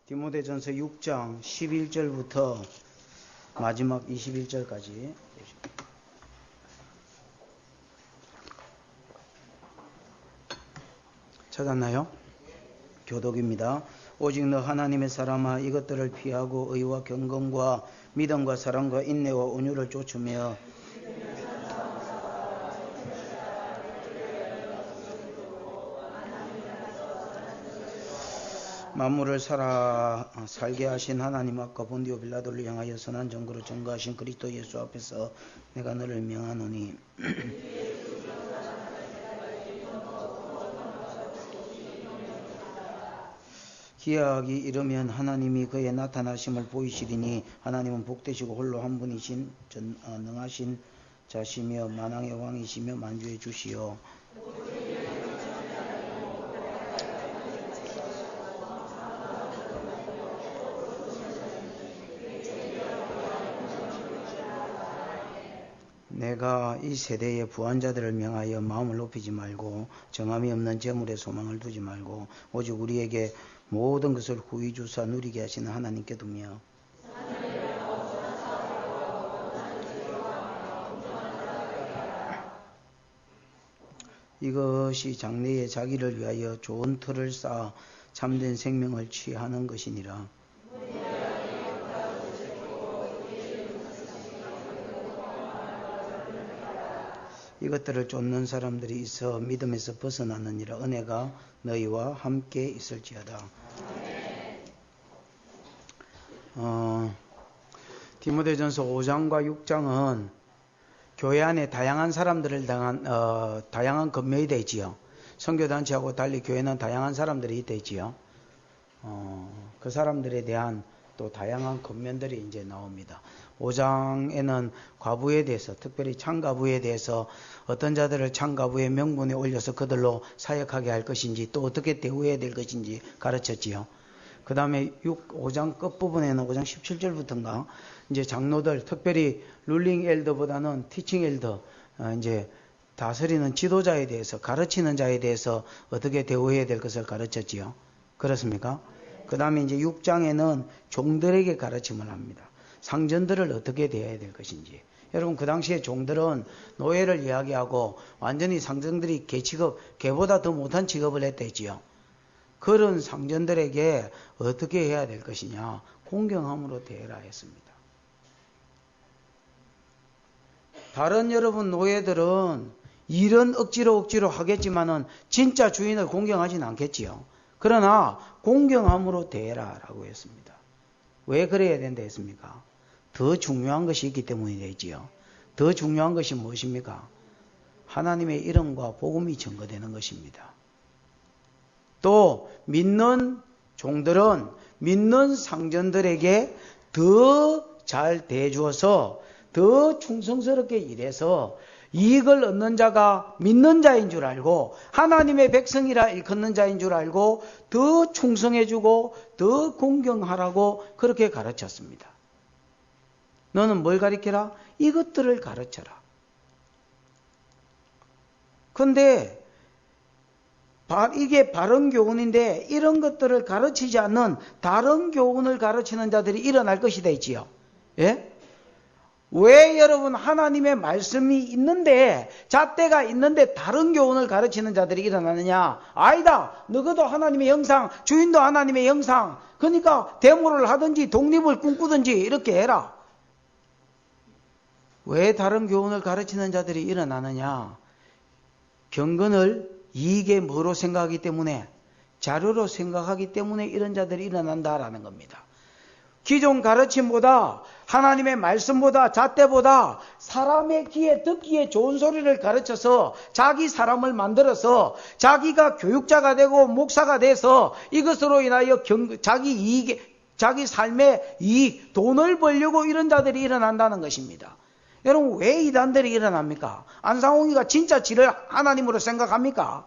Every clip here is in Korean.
디모데전서 6장 11절부터 마지막 21절까지 찾았나요? 교독입니다. 오직 너 하나님의 사람아 이것들을 피하고 의와 경건과 믿음과 사랑과 인내와 온유를 쫓으며 만물을 살게 하신 하나님 앞과 본디오 빌라도를 향하여 선한 정거로 전거하신 그리스도 예수 앞에서 내가 너를 명하노니 기하기 이르면 하나님이 그의 나타나심을 보이시리니 하나님은 복되시고 홀로 한 분이신 능하신 자시며 만왕의 왕이시며 만주의 주시요 내가 이 세대의 부한자들을 명하여 마음을 높이지 말고 정함이 없는 재물에 소망을 두지 말고 오직 우리에게 모든 것을 후히 주사 누리게 하시는 하나님께 두며 이것이 장래에 자기를 위하여 좋은 터를 쌓아 참된 생명을 취하는 것이니라. 이것들을 쫓는 사람들이 있어 믿음에서 벗어나느니라. 은혜가 너희와 함께 있을지어다. 디모데전서 5장과 6장은 교회 안에 다양한 사람들을 다양한 건면이 되지요. 선교단체하고 달리 교회는 다양한 사람들이 되지요. 그 사람들에 대한 또 다양한 건면들이 이제 나옵니다. 5장에는 과부에 대해서, 특별히 창가부에 대해서 어떤 자들을 창가부의 명분에 올려서 그들로 사역하게 할 것인지 또 어떻게 대우해야 될 것인지 가르쳤지요. 그 다음에 5장 끝부분에는 5장 17절부터인가 이제 장로들, 특별히 룰링 엘더보다는 티칭 엘더, 이제 다스리는 지도자에 대해서, 가르치는 자에 대해서 어떻게 대우해야 될 것을 가르쳤지요. 그렇습니까? 그 다음에 이제 6장에는 종들에게 가르침을 합니다. 상전들을 어떻게 대해야 될 것인지. 여러분 그 당시에 종들은 노예를 이야기하고 완전히 상전들이 개보다 더 못한 직업을 했대지요. 그런 상전들에게 어떻게 해야 될 것이냐. 공경함으로 대해라 했습니다. 다른 여러분 노예들은 일은 억지로 하겠지만은 진짜 주인을 공경하진 않겠지요. 그러나 공경함으로 대해라 라고 했습니다. 왜 그래야 된다 했습니까? 더 중요한 것이 있기 때문이 되지요. 더 중요한 것이 무엇입니까? 하나님의 이름과 복음이 증거되는 것입니다. 또 믿는 종들은 믿는 상전들에게 더 잘 대해주어서 더 충성스럽게 일해서 이익을 얻는 자가 믿는 자인 줄 알고 하나님의 백성이라 일컫는 자인 줄 알고 더 충성해주고 더 공경하라고 그렇게 가르쳤습니다. 너는 뭘 가르쳐라? 이것들을 가르쳐라. 그런데 이게 바른 교훈인데 이런 것들을 가르치지 않는 다른 교훈을 가르치는 자들이 일어날 것이 되지요. 예? 왜 여러분 하나님의 말씀이 있는데 잣대가 있는데 다른 교훈을 가르치는 자들이 일어나느냐? 아니다. 너희도 하나님의 형상, 주인도 하나님의 형상. 그러니까 데모를 하든지 독립을 꿈꾸든지 이렇게 해라. 왜 다른 교훈을 가르치는 자들이 일어나느냐? 경건을 이익의 뭐로 생각하기 때문에, 자료로 생각하기 때문에 이런 자들이 일어난다라는 겁니다. 기존 가르침보다 하나님의 말씀보다 잣대보다 사람의 귀에 듣기에 좋은 소리를 가르쳐서 자기 사람을 만들어서 자기가 교육자가 되고 목사가 돼서 이것으로 인하여 자기 삶의 이익, 돈을 벌려고 이런 자들이 일어난다는 것입니다. 여러분 왜 이단들이 일어납니까? 안상홍이가 진짜 지를 하나님으로 생각합니까?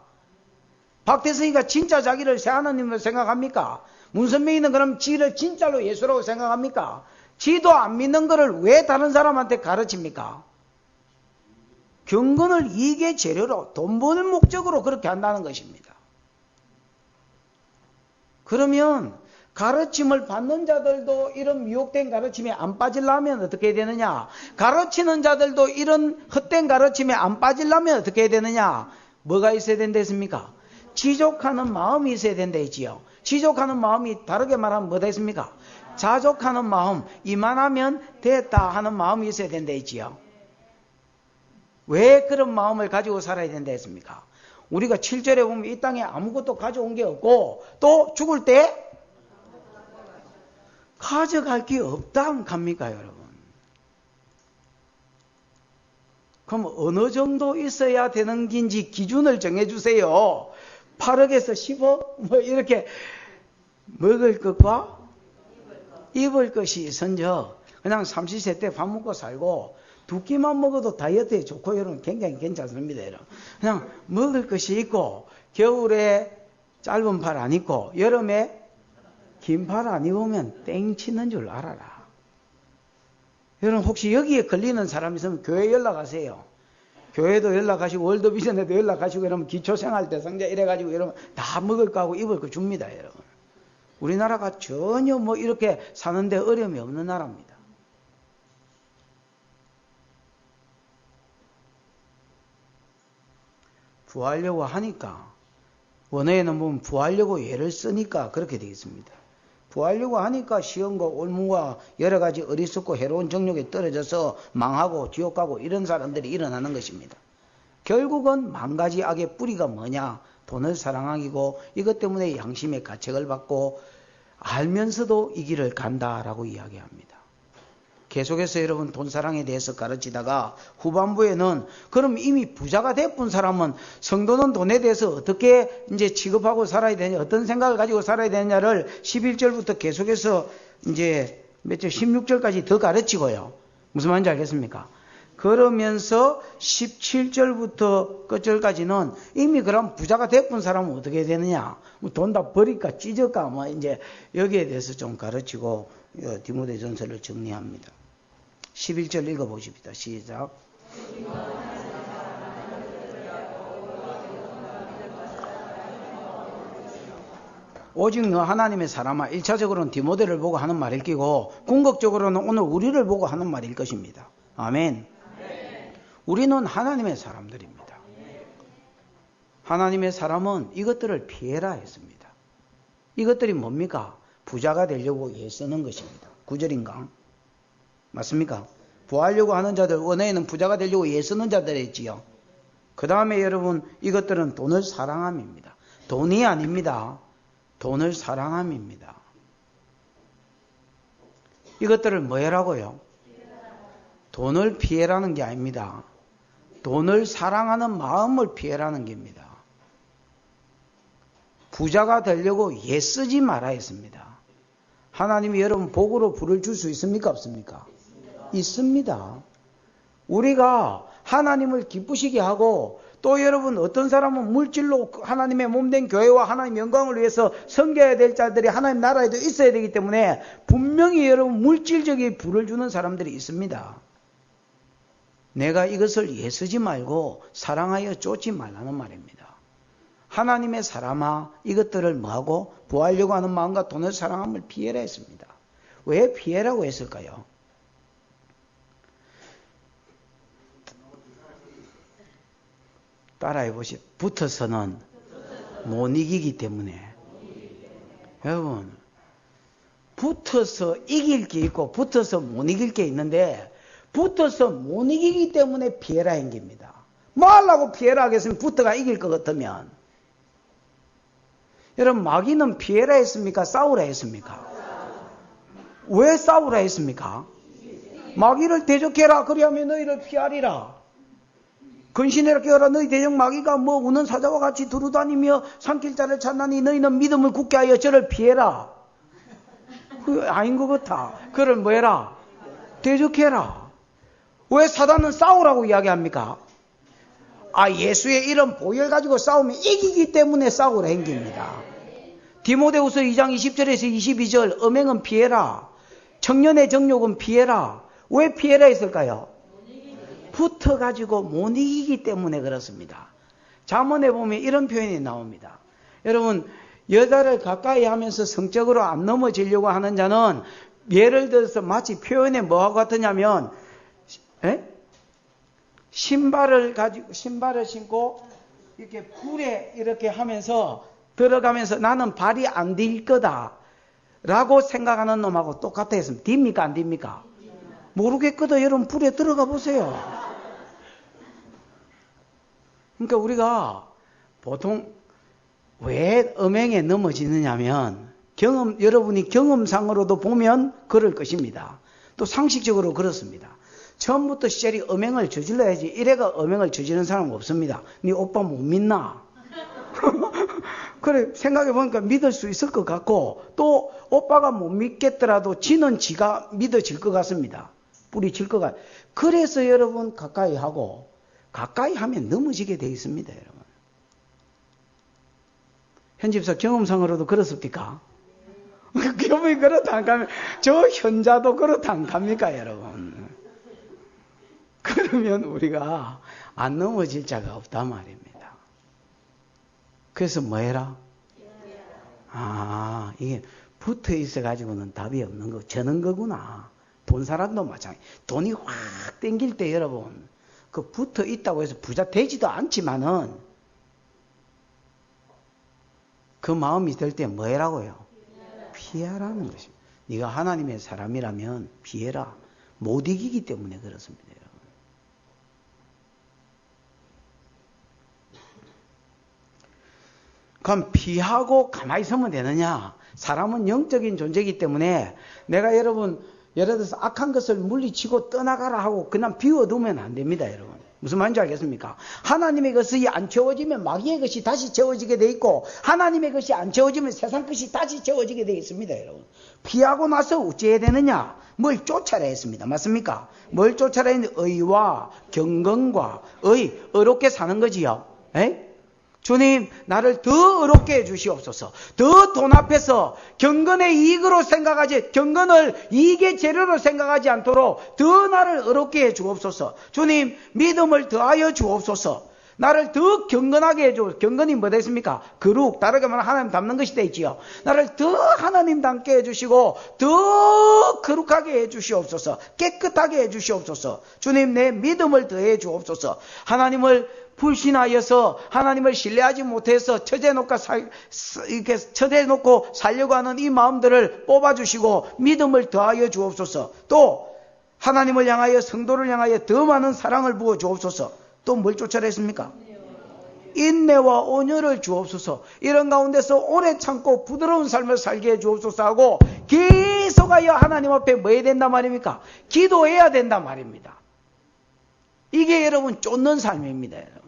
박대성이가 진짜 자기를 새 하나님으로 생각합니까? 문선명이는 그럼 지를 진짜로 예수라고 생각합니까? 지도 안 믿는 거를 왜 다른 사람한테 가르칩니까? 경건을 이익의 재료로 돈 버는 목적으로 그렇게 한다는 것입니다. 그러면 가르침을 받는 자들도 이런 미혹된 가르침에 안 빠지려면 어떻게 해야 되느냐? 가르치는 자들도 이런 헛된 가르침에 안 빠지려면 어떻게 해야 되느냐? 뭐가 있어야 된다 했습니까? 지족하는 마음이 있어야 된다 했지요. 지족하는 마음이 다르게 말하면 뭐다 했습니까? 자족하는 마음, 이만하면 됐다 하는 마음이 있어야 된다 했지요. 왜 그런 마음을 가지고 살아야 된다 했습니까? 우리가 7절에 보면 이 땅에 아무것도 가져온 게 없고 또 죽을 때 가져갈 게 없다 합니까, 여러분? 그럼 어느 정도 있어야 되는 긴지 기준을 정해주세요. 8억에서 10억? 뭐 이렇게 먹을 것과 입을 것이 선저 그냥 30세 때 밥 먹고 살고 두 끼만 먹어도 다이어트에 좋고 여러분 굉장히 괜찮습니다. 여러분. 그냥 먹을 것이 있고 겨울에 짧은 팔 안 입고 여름에 긴 팔 안 입으면 땡치는 줄 알아라. 여러분 혹시 여기에 걸리는 사람 있으면 교회 연락하세요. 교회도 연락하시고 월드비전에도 연락하시고 이러면 기초생활 대상자 이래가지고 여러분 다 먹을 거 하고 입을 거 줍니다. 여러분. 우리나라가 전혀 뭐 이렇게 사는데 어려움이 없는 나라입니다. 부하려고 하니까 원어에는 보면 부하려고 예를 쓰니까 그렇게 되겠습니다. 부하려고 하니까 시험과 올무와 여러 가지 어리석고 해로운 정욕에 떨어져서 망하고 지옥 가고 이런 사람들이 일어나는 것입니다. 결국은 만 가지 악의 뿌리가 뭐냐? 돈을 사랑하기고 이것 때문에 양심의 가책을 받고 알면서도 이 길을 간다라고 이야기합니다. 계속해서 여러분 돈사랑에 대해서 가르치다가 후반부에는 그럼 이미 부자가 돼본 사람은 성도는 돈에 대해서 어떻게 이제 취급하고 살아야 되냐, 어떤 생각을 가지고 살아야 되냐를 11절부터 계속해서 이제 몇 절, 16절까지 더 가르치고요. 무슨 말인지 알겠습니까? 그러면서 17절부터 끝절까지는 이미 그럼 부자가 돼본 사람은 어떻게 해야 되느냐, 뭐 돈 다 버릴까 찢을까 뭐 이제 여기에 대해서 좀 가르치고 디모데전서를 정리합니다. 11절 읽어보십시다. 시작. 오직 너 하나님의 사람아. 1차적으로는 디모데를 보고 하는 말일 끼고 궁극적으로는 오늘 우리를 보고 하는 말일 것입니다. 아멘. 우리는 하나님의 사람들입니다. 하나님의 사람은 이것들을 피해라 했습니다. 이것들이 뭡니까? 부자가 되려고 애쓰는 것입니다. 9절인가? 맞습니까? 부하려고 하는 자들, 원어에는 부자가 되려고 애쓰는 자들 했지요. 그 다음에 여러분 이것들은 돈을 사랑함입니다. 돈이 아닙니다. 돈을 사랑함입니다. 이것들을 뭐 해라고요? 돈을 피해라는 게 아닙니다. 돈을 사랑하는 마음을 피해라는 겁니다. 부자가 되려고 애쓰지 말아 했습니다. 하나님이 여러분 복으로 불을 줄 수 있습니까? 없습니까? 있습니다. 우리가 하나님을 기쁘시게 하고 또 여러분 어떤 사람은 물질로 하나님의 몸된 교회와 하나님의 영광을 위해서 섬겨야 될 자들이 하나님 나라에도 있어야 되기 때문에 분명히 여러분 물질적인 불을 주는 사람들이 있습니다. 내가 이것을 애쓰지 말고 사랑하여 쫓지 말라는 말입니다. 하나님의 사람아, 이것들을 뭐하고 부하려고 하는 마음과 돈을 사랑함을 피해라 했습니다. 왜 피해라고 했을까요? 따라해 보십시오. 붙어서는 못 이기기 때문에. 여러분, 붙어서 이길 게 있고 붙어서 못 이길 게 있는데 붙어서 못 이기기 때문에 피해라 한 겁니다. 뭐 하려고 피해라 하겠으면 붙어가 이길 것 같으면. 여러분, 마귀는 피해라 했습니까? 싸우라 했습니까? 왜 싸우라 했습니까? 마귀를 대적해라. 그리하면 너희를 피하리라. 근신해라 깨어라. 너희 대적 마귀가 뭐 우는 사자와 같이 두루다니며 산길자를 찾나니 너희는 믿음을 굳게 하여 저를 피해라. 그 아닌 것 같아. 그를 뭐 해라? 대적해라. 왜 사단은 싸우라고 이야기합니까? 예수의 이런 보혈 가지고 싸우면 이기기 때문에 싸우라 한 겁니다. 디모데후서 2장 20절에서 22절 음행은 피해라. 청년의 정욕은 피해라. 왜 피해라 했을까요? 붙어가지고 못 이기기 때문에 그렇습니다. 잠언에 보면 이런 표현이 나옵니다. 여러분, 여자를 가까이 하면서 성적으로 안 넘어지려고 하는 자는 예를 들어서 마치 표현에 뭐하고 같으냐면 신발을 신고 이렇게 불에 이렇게 하면서 들어가면서 나는 발이 안 딜 거다 라고 생각하는 놈하고 똑같아. 딥니까 안 딥니까? 모르겠거든. 여러분 불에 들어가 보세요. 그러니까 우리가 보통 왜 음행에 넘어지느냐면 여러분이 경험상으로도 보면 그럴 것입니다. 또 상식적으로 그렇습니다. 처음부터 시절이 음행을 저질러야지 이래가 음행을 저지르는 사람은 없습니다. 네 오빠 못 믿나? 그래 생각해보니까 믿을 수 있을 것 같고 또 오빠가 못 믿겠더라도 지는 지가 믿어질 것 같습니다. 뿌리칠 것 같아요. 그래서 여러분 가까이 하고 가까이 하면 넘어지게 되어 있습니다. 여러분. 현집사 경험상으로도 그렇습니까? 경험이 그렇다 안 가면 저 현자도 그렇다 안 갑니까 여러분? 그러면 우리가 안 넘어질 자가 없단 말입니다. 그래서 뭐 해라? 이게 붙어 있어 가지고는 답이 없는 거 저는 거구나. 돈 사람도 마찬가지. 돈이 확 땡길 때 여러분 그 붙어 있다고 해서 부자 되지도 않지만은 그 마음이 들 때 뭐 해라고요? 피하라는 것입니다. 네가 하나님의 사람이라면 피해라. 못 이기기 때문에 그렇습니다. 여러분. 그럼 피하고 가만히 있으면 되느냐? 사람은 영적인 존재이기 때문에 내가 여러분 예를 들어서 악한 것을 물리치고 떠나가라 하고 그냥 비워두면 안 됩니다. 여러분. 무슨 말인지 알겠습니까? 하나님의 것이 안 채워지면 마귀의 것이 다시 채워지게 돼 있고 하나님의 것이 안 채워지면 세상 것이 다시 채워지게 돼 있습니다. 여러분. 피하고 나서 어찌해야 되느냐? 뭘 쫓아라 했습니다. 맞습니까? 뭘 쫓아라 했는데 의와 경건과 의롭게 사는 거지요. 주님 나를 더 의롭게 해주시옵소서. 더 돈 앞에서 경건의 이익으로 생각하지 경건을 이익의 재료로 생각하지 않도록 더 나를 의롭게 해주옵소서. 주님 믿음을 더하여 주옵소서. 나를 더 경건하게 해주옵소서. 경건이 뭐 됐습니까? 거룩. 다르게 말하면 하나님 닮는 것이 되지요. 나를 더 하나님 닮게 해주시고 더 거룩하게 해주시옵소서. 깨끗하게 해주시옵소서. 주님 내 믿음을 더해 주옵소서. 하나님을 불신하여서 하나님을 신뢰하지 못해서 처대놓고 살려고 하는 이 마음들을 뽑아주시고 믿음을 더하여 주옵소서. 또 하나님을 향하여 성도를 향하여 더 많은 사랑을 부어 주옵소서. 또 뭘 쫓아라 했습니까? 인내와 온유를 주옵소서. 이런 가운데서 오래 참고 부드러운 삶을 살게 해 주옵소서 하고 계속하여 하나님 앞에 뭐 해야 된단 말입니까? 기도해야 된단 말입니다. 이게 여러분 쫓는 삶입니다. 여러분.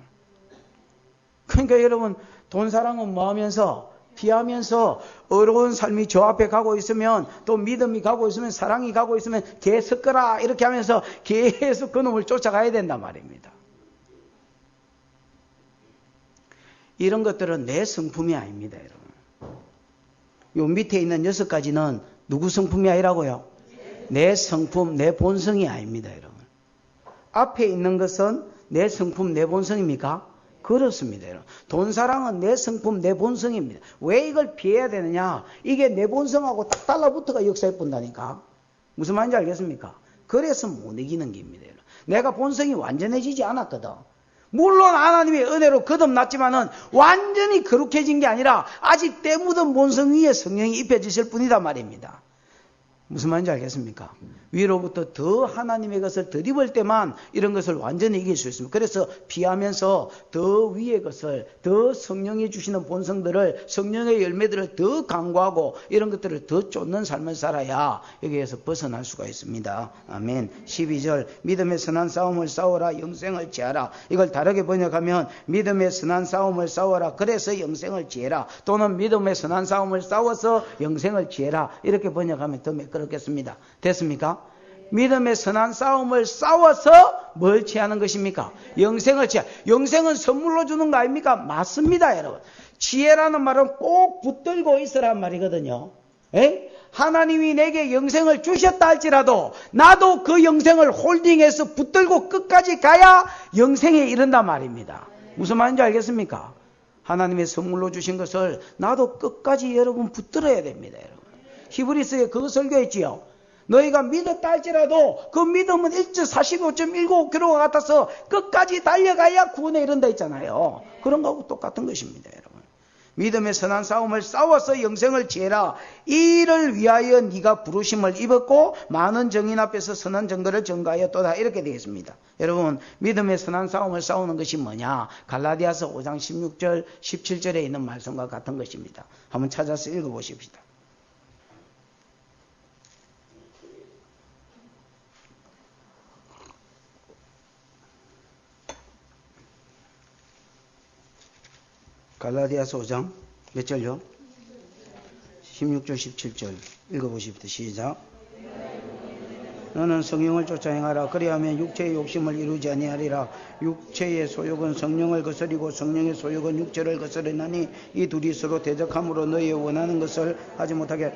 그러니까 여러분 돈 사랑은 뭐 하면서 피하면서 어려운 삶이 저 앞에 가고 있으면 또 믿음이 가고 있으면 사랑이 가고 있으면 개 섞어라 이렇게 하면서 계속 그놈을 쫓아가야 된단 말입니다. 이런 것들은 내 성품이 아닙니다. 여러분. 요 밑에 있는 6가지는 누구 성품이 아니라고요? 내 성품, 내 본성이 아닙니다. 여러분. 앞에 있는 것은 내 성품, 내 본성입니까? 그렇습니다. 여러분. 돈 사랑은 내 성품, 내 본성입니다. 왜 이걸 피해야 되느냐? 이게 내 본성하고 딱 달라붙어가 역사해 본다니까. 무슨 말인지 알겠습니까? 그래서 못 이기는 겁니다. 여러분. 내가 본성이 완전해지지 않았거든. 물론 하나님의 은혜로 거듭났지만은 완전히 거룩해진 게 아니라 아직 때 묻은 본성 위에 성령이 입혀지실 뿐이다 말입니다. 무슨 말인지 알겠습니까? 위로부터 더 하나님의 것을 덧입을 때만 이런 것을 완전히 이길 수 있습니다. 그래서 피하면서 더 위의 것을, 더 성령이 주시는 본성들을, 성령의 열매들을 더 강구하고 이런 것들을 더 쫓는 삶을 살아야 여기에서 벗어날 수가 있습니다. 아멘. 12절 믿음의 선한 싸움을 싸워라 영생을 지하라. 이걸 다르게 번역하면 믿음의 선한 싸움을 싸워라 그래서 영생을 지해라. 또는 믿음의 선한 싸움을 싸워서 영생을 지해라. 이렇게 번역하면 더 매끄럽겠습니다. 됐습니까? 믿음의 선한 싸움을 싸워서 뭘 취하는 것입니까? 영생을 취하. 영생은 선물로 주는 거 아닙니까? 맞습니다, 여러분. 지혜라는 말은 꼭 붙들고 있으란 말이거든요. 하나님이 내게 영생을 주셨다 할지라도 나도 그 영생을 홀딩해서 붙들고 끝까지 가야 영생에 이른단 말입니다. 무슨 말인지 알겠습니까? 하나님의 선물로 주신 것을 나도 끝까지 여러분 붙들어야 됩니다. 여러분. 히브리서에 그거 설교했지요. 너희가 믿었다 할지라도 그 믿음은 45.195km가 같아서 끝까지 달려가야 구원에 이른다 했잖아요. 그런 거하고 똑같은 것입니다. 여러분. 믿음의 선한 싸움을 싸워서 영생을 지혜라. 이를 위하여 네가 부르심을 입었고 많은 정인 앞에서 선한 증거를 전가하였도다. 이렇게 되겠습니다. 여러분, 믿음의 선한 싸움을 싸우는 것이 뭐냐? 갈라디아서 5장 16절 17절에 있는 말씀과 같은 것입니다. 한번 찾아서 읽어보십시다. 갈라디아서 5장 몇 절요? 16절 17절 읽어보십시다. 시작. 너는 성령을 쫓아 행하라. 그리하면 육체의 욕심을 이루지 아니하리라. 육체의 소욕은 성령을 거스리고 성령의 소욕은 육체를 거스르나니 이 둘이 서로 대적함으로 너희의 원하는 것을 하지 못하게.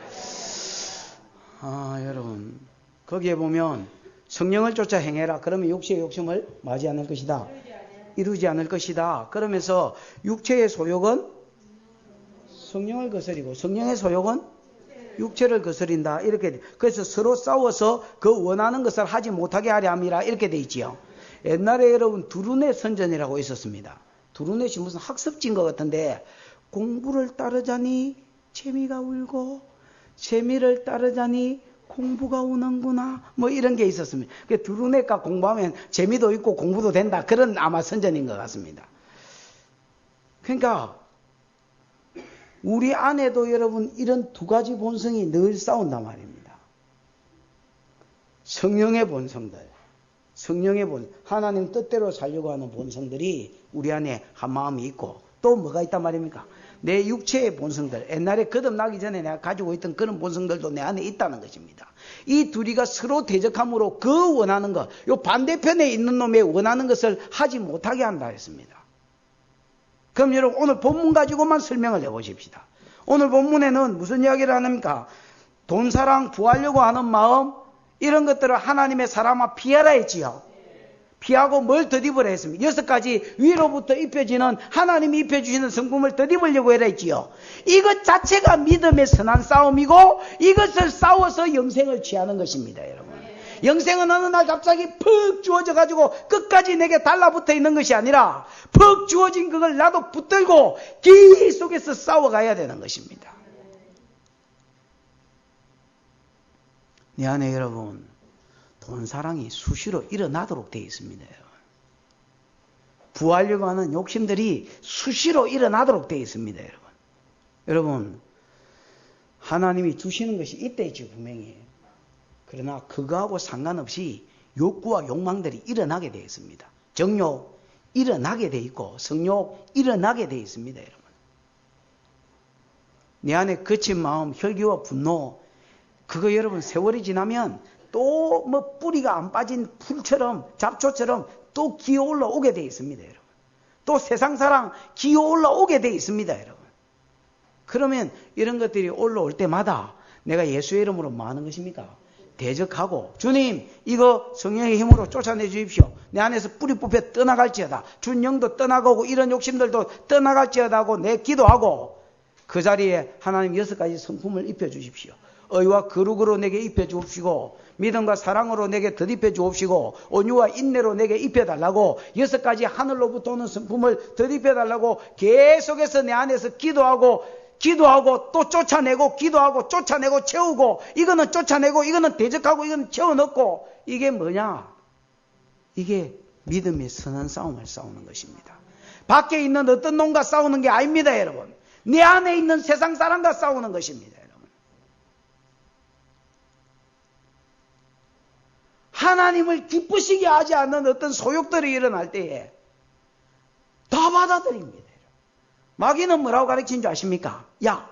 여러분, 거기에 보면 성령을 쫓아 행해라. 그러면 육체의 욕심을 맞이 않을 것이다. 이루지 않을 것이다. 그러면서 육체의 소욕은 성령을 거스리고 성령의 소욕은 육체를 거스린다. 이렇게. 그래서 서로 싸워서 그 원하는 것을 하지 못하게 하려 함이라. 이렇게 돼 있지요. 옛날에 여러분 두루넷 선전이라고 있었습니다. 두루넷이 무슨 학습지인 것 같은데, 공부를 따르자니 재미가 울고 재미를 따르자니 공부가 우는구나. 뭐 이런 게 있었습니다. 두루넷과 공부하면 재미도 있고 공부도 된다. 그런 아마 선전인 것 같습니다. 그러니까 우리 안에도 여러분 이런 두 가지 본성이 늘 싸운단 말입니다. 성령의 본성들, 하나님 뜻대로 살려고 하는 본성들이 우리 안에 한 마음이 있고, 또 뭐가 있단 말입니까? 내 육체의 본성들, 옛날에 거듭나기 전에 내가 가지고 있던 그런 본성들도 내 안에 있다는 것입니다. 이 둘이가 서로 대적함으로 그 원하는 것, 요 반대편에 있는 놈의 원하는 것을 하지 못하게 한다 했습니다. 그럼 여러분 오늘 본문 가지고만 설명을 해보십시다. 오늘 본문에는 무슨 이야기를 하십니까? 돈사랑 구하려고 하는 마음, 이런 것들을 하나님의 사람아 피하라 했지요. 피하고 뭘 덧입으라 했습니다. 6가지 위로부터 입혀지는, 하나님이 입혀주시는 성품을 덧입으려고 해라 했지요. 이것 자체가 믿음의 선한 싸움이고, 이것을 싸워서 영생을 취하는 것입니다. 여러분, 영생은 어느 날 갑자기 푹 주어져 가지고 끝까지 내게 달라붙어 있는 것이 아니라 푹 주어진 그걸 나도 붙들고 계속해서 싸워가야 되는 것입니다. 내 안에 여러분 돈사랑이 수시로 일어나도록 되어 있습니다. 구하려고 하는 욕심들이 수시로 일어나도록 되어 있습니다. 여러분 하나님이 주시는 것이 있다 있죠, 분명히. 그러나 그거하고 상관없이 욕구와 욕망들이 일어나게 되어 있습니다. 정욕 일어나게 되어 있고 성욕 일어나게 되어 있습니다. 여러분, 내 안에 거친 마음, 혈기와 분노, 그거 여러분 세월이 지나면 또 뭐 뿌리가 안 빠진 풀처럼, 잡초처럼 또 기어 올라오게 되어 있습니다. 여러분, 또 세상사랑 기어 올라오게 되어 있습니다. 여러분, 그러면 이런 것들이 올라올 때마다 내가 예수의 이름으로 뭐 하는 것입니까? 대적하고, 주님 이거 성령의 힘으로 쫓아내 주십시오. 내 안에서 뿌리 뽑혀 떠나갈지어다. 준영도 떠나가고 이런 욕심들도 떠나갈지어다 하고 내 기도하고, 그 자리에 하나님 6가지 성품을 입혀 주십시오. 의와 거룩으로 내게 입혀 주옵시고, 믿음과 사랑으로 내게 덧입혀 주옵시고, 온유와 인내로 내게 입혀 달라고 6가지 하늘로부터 오는 성품을 덧입혀 달라고 계속해서 내 안에서 기도하고 또 쫓아내고, 기도하고 쫓아내고 채우고, 이거는 쫓아내고 이거는 대적하고 이거는 채워넣고, 이게 뭐냐? 이게 믿음의 선한 싸움을 싸우는 것입니다. 밖에 있는 어떤 놈과 싸우는 게 아닙니다. 여러분, 내 안에 있는 세상 사람과 싸우는 것입니다. 여러분, 하나님을 기쁘시게 하지 않는 어떤 소욕들이 일어날 때에 다 받아들입니다. 마귀는 뭐라고 가르친 줄 아십니까? 야,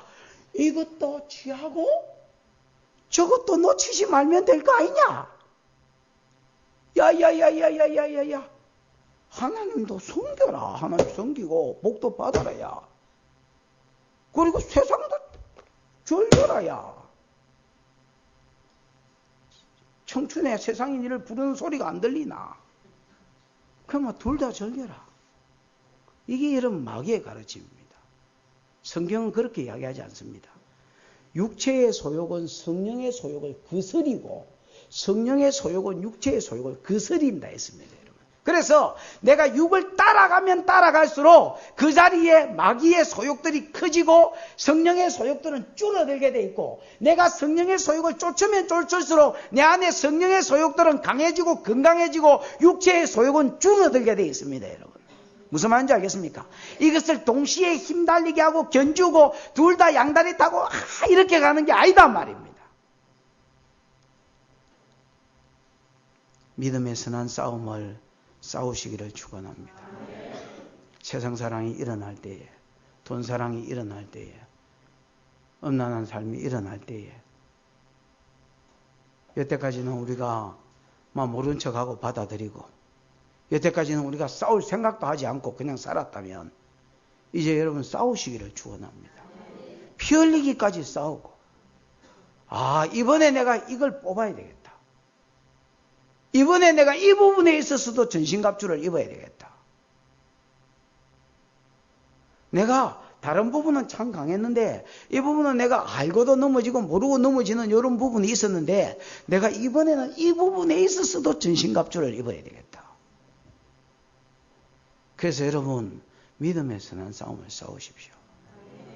이것도 취하고 저것도 놓치지 말면 될 거 아니냐? 야야야야야야야야, 하나님도 섬겨라. 하나님 섬기고 복도 받아라. 야, 그리고 세상도 즐겨라. 야, 청춘에 세상인 이를 부르는 소리가 안 들리나? 그러면 둘 다 즐겨라. 이게 여러분 마귀의 가르침입니다. 성경은 그렇게 이야기하지 않습니다. 육체의 소욕은 성령의 소욕을 거스리고 성령의 소욕은 육체의 소욕을 거스린다 했습니다. 여러분. 그래서 내가 육을 따라가면 따라갈수록 그 자리에 마귀의 소욕들이 커지고 성령의 소욕들은 줄어들게 돼 있고, 내가 성령의 소욕을 쫓으면 쫓을수록 내 안에 성령의 소욕들은 강해지고 건강해지고 육체의 소욕은 줄어들게 돼 있습니다. 여러분. 무슨 말인지 알겠습니까? 이것을 동시에 힘달리게 하고 견주고 둘 다 양다리 타고 이렇게 가는 게 아니다 말입니다. 믿음의 선한 싸움을 싸우시기를 축원합니다. 세상 사랑이 일어날 때에, 돈 사랑이 일어날 때에, 음란한 삶이 일어날 때에, 여태까지는 우리가 막 모른 척하고 받아들이고, 여태까지는 우리가 싸울 생각도 하지 않고 그냥 살았다면 이제 여러분 싸우시기를 축원합니다. 피 흘리기까지 싸우고, 이번에 내가 이걸 뽑아야 되겠다. 이번에 내가 이 부분에 있어서도 전신갑주를 입어야 되겠다. 내가 다른 부분은 참 강했는데 이 부분은 내가 알고도 넘어지고 모르고 넘어지는 이런 부분이 있었는데 내가 이번에는 이 부분에 있어서도 전신갑주를 입어야 되겠다. 그래서 여러분, 믿음의 선한 싸움을 싸우십시오.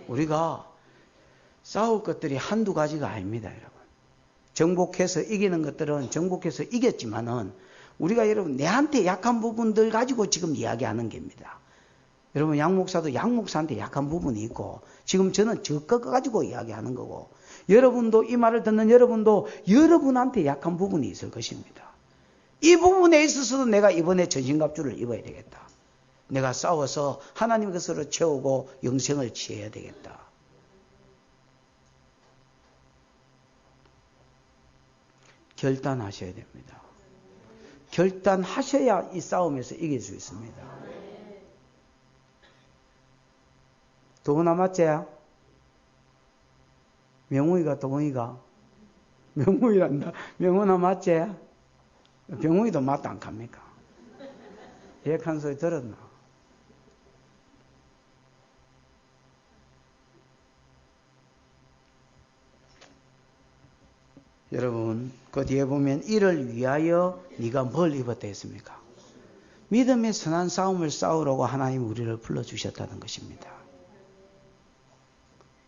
우리가 싸울 것들이 한두 가지가 아닙니다. 여러분. 정복해서 이기는 것들은 정복해서 이겼지만은 우리가 여러분 내한테 약한 부분들 가지고 지금 이야기하는 겁니다. 여러분, 양 목사도 양 목사한테 약한 부분이 있고 지금 저는 저 것 가지고 이야기하는 거고, 여러분도 이 말을 듣는 여러분도 여러분한테 약한 부분이 있을 것입니다. 이 부분에 있어서도 내가 이번에 전신갑주를 입어야 되겠다. 내가 싸워서 하나님 것으로 채우고 영생을 취해야 되겠다. 결단하셔야 됩니다. 결단하셔야 이 싸움에서 이길 수 있습니다. 도구나 맞지? 명우이가 도구이가? 명우이란다. 명우나 맞지? 병우이도 맞다 안 갑니까? 예약한 소리 들었나? 여러분, 그 뒤에 보면 이를 위하여 네가 뭘 입었다 했습니까? 믿음의 선한 싸움을 싸우라고 하나님 우리를 불러주셨다는 것입니다.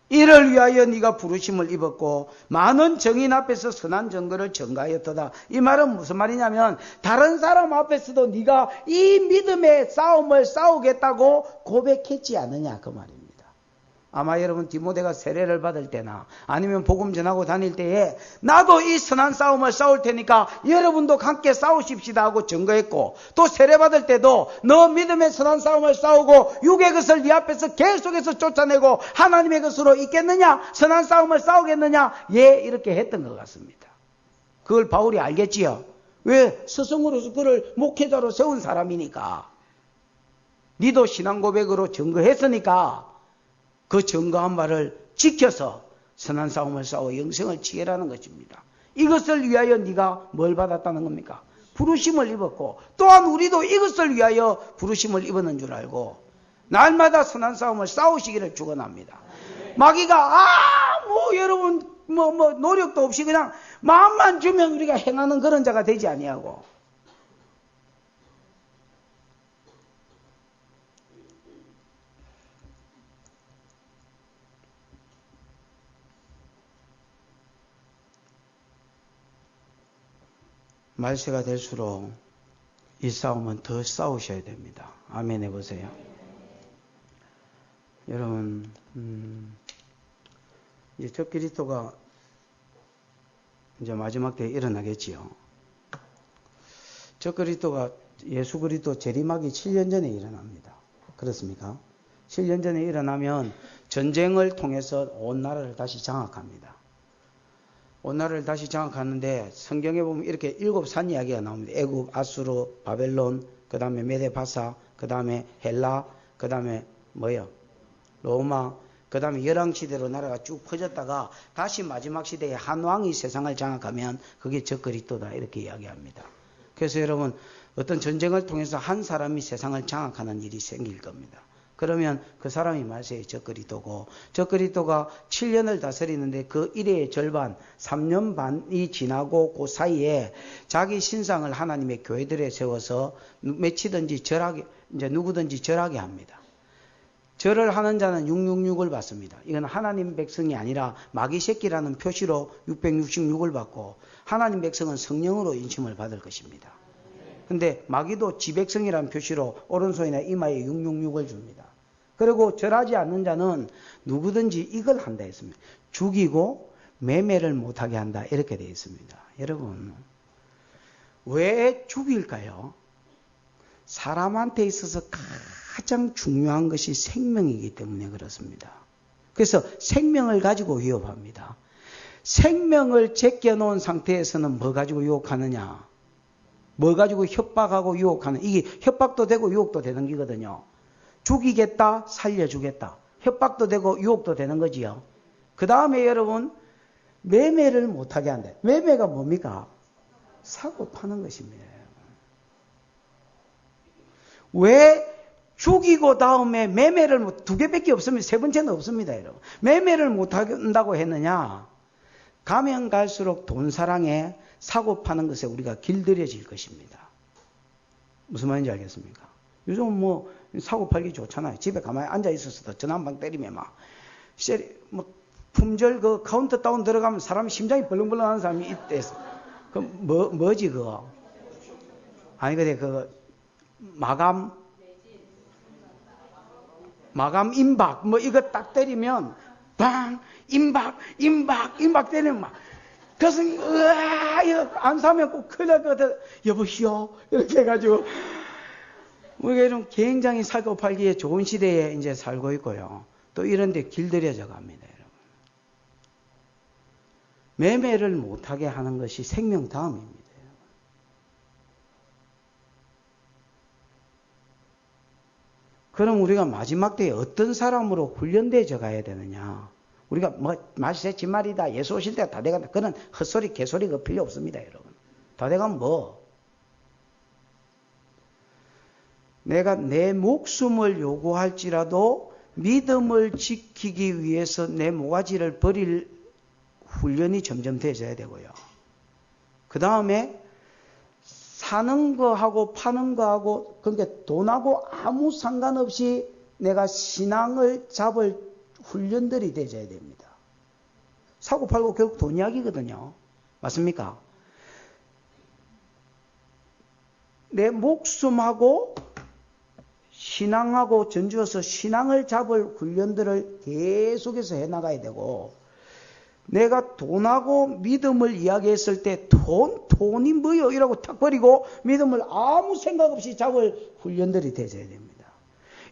이를 위하여 네가 부르심을 입었고 많은 정인 앞에서 선한 증거를 전가하였도다. 이 말은 무슨 말이냐면 다른 사람 앞에서도 네가 이 믿음의 싸움을 싸우겠다고 고백했지 않느냐 그 말입니다. 아마 여러분 디모데가 세례를 받을 때나 아니면 복음 전하고 다닐 때에 나도 이 선한 싸움을 싸울 테니까 여러분도 함께 싸우십시다 하고 증거했고, 또 세례 받을 때도 너 믿음의 선한 싸움을 싸우고 육의 것을 네 앞에서 계속해서 쫓아내고 하나님의 것으로 있겠느냐, 선한 싸움을 싸우겠느냐, 이렇게 했던 것 같습니다. 그걸 바울이 알겠지요. 왜? 스승으로서 그를 목회자로 세운 사람이니까. 니도 신앙 고백으로 증거했으니까 그 증거한 말을 지켜서 선한 싸움을 싸워 영생을 취해라는 것입니다. 이것을 위하여 네가 뭘 받았다는 겁니까? 부르심을 입었고, 또한 우리도 이것을 위하여 부르심을 입었는 줄 알고 날마다 선한 싸움을 싸우시기를 축원합니다. 마귀가 여러분 노력도 없이 그냥 마음만 주면 우리가 행하는 그런 자가 되지 아니하고, 말세가 될수록 이 싸움은 더 싸우셔야 됩니다. 아멘 해보세요. 여러분, 이제 적그리스도가 이제 마지막 때에 일어나겠지요. 적그리스도가 예수 그리스도 재림하기 7년 전에 일어납니다. 그렇습니까? 7년 전에 일어나면 전쟁을 통해서 온 나라를 다시 장악합니다. 온 나라를 다시 장악하는데 성경에 보면 이렇게 7산 이야기가 나옵니다. 애굽, 아수르, 바벨론, 그 다음에 메데파사, 그 다음에 헬라, 그 다음에 로마, 그 다음에 열왕시대로 나라가 쭉 퍼졌다가 다시 마지막 시대에 한 왕이 세상을 장악하면 그게 적그리스도다 이렇게 이야기합니다. 그래서 여러분, 어떤 전쟁을 통해서 한 사람이 세상을 장악하는 일이 생길 겁니다. 그러면 그 사람이 말세에 적그리스도고, 적그리스도가 7년을 다스리는데 그 일의 절반 3년 반이 지나고 그 사이에 자기 신상을 하나님의 교회들에 세워서 맺히든지 절하게, 이제 누구든지 절하게 합니다. 절을 하는 자는 666을 받습니다. 이건 하나님 백성이 아니라 마귀 새끼라는 표시로 666을 받고, 하나님 백성은 성령으로 인침을 받을 것입니다. 근데 마귀도 지 백성이라는 표시로 오른손이나 이마에 666을 줍니다. 그리고 절하지 않는 자는 누구든지 이걸 한다 했습니다. 죽이고 매매를 못하게 한다, 이렇게 되어 있습니다. 여러분, 왜 죽일까요? 사람한테 있어서 가장 중요한 것이 생명이기 때문에 그렇습니다. 그래서 생명을 가지고 위협합니다. 생명을 제껴놓은 상태에서는 뭐 가지고 유혹하느냐? 뭐 가지고 협박하고 유혹하는, 이게 협박도 되고 유혹도 되는 거거든요. 죽이겠다, 살려주겠다. 협박도 되고 유혹도 되는 거지요. 그 다음에 여러분, 매매를 못하게 한다. 매매가 뭡니까? 사고 파는 것입니다. 왜 죽이고 다음에 매매를 두 개밖에 없으면 세 번째는 없습니다, 여러분. 매매를 못한다고 했느냐? 가면 갈수록 돈 사랑에 사고 파는 것에 우리가 길들여질 것입니다. 무슨 말인지 알겠습니까? 요즘 뭐 사고 팔기 좋잖아요. 집에 가만히 앉아 있었어도 전화 한 방 때리면 막 품절 그 카운터 다운 들어가면 사람이 심장이 벌렁벌렁 하는 사람이 있대. 그 뭐지 그거? 아니 근데 그 마감 임박 뭐 이거 딱 때리면 방 임박 때리면 막 가슴이 으아 이거 안 사면 꼭 큰일 날 것 같아. 여보시오 이렇게 해가지고 우리가 이런 굉장히 사고 팔기에 좋은 시대에 이제 살고 있고요. 또 이런 데 길들여져 갑니다, 여러분. 매매를 못하게 하는 것이 생명 다음입니다. 여러분. 그럼 우리가 마지막 때에 어떤 사람으로 훈련되어 가야 되느냐? 우리가 뭐 말세 진말이다, 예수 오실 때가 다 돼간다, 그런 헛소리 개소리가 필요 없습니다, 여러분. 다 돼가면 뭐? 내가 내 목숨을 요구할지라도 믿음을 지키기 위해서 내 모가지를 버릴 훈련이 점점 되어져야 되고요. 그 다음에 사는 거하고 파는 거하고, 그러니까 돈하고 아무 상관없이 내가 신앙을 잡을 훈련들이 되어져야 됩니다. 사고 팔고 결국 돈 이야기거든요. 맞습니까? 내 목숨하고 신앙하고 전주어서 신앙을 잡을 훈련들을 계속해서 해나가야 되고, 내가 돈하고 믿음을 이야기했을 때 돈이 뭐요? 이라고 탁 버리고 믿음을 아무 생각 없이 잡을 훈련들이 되어야 됩니다.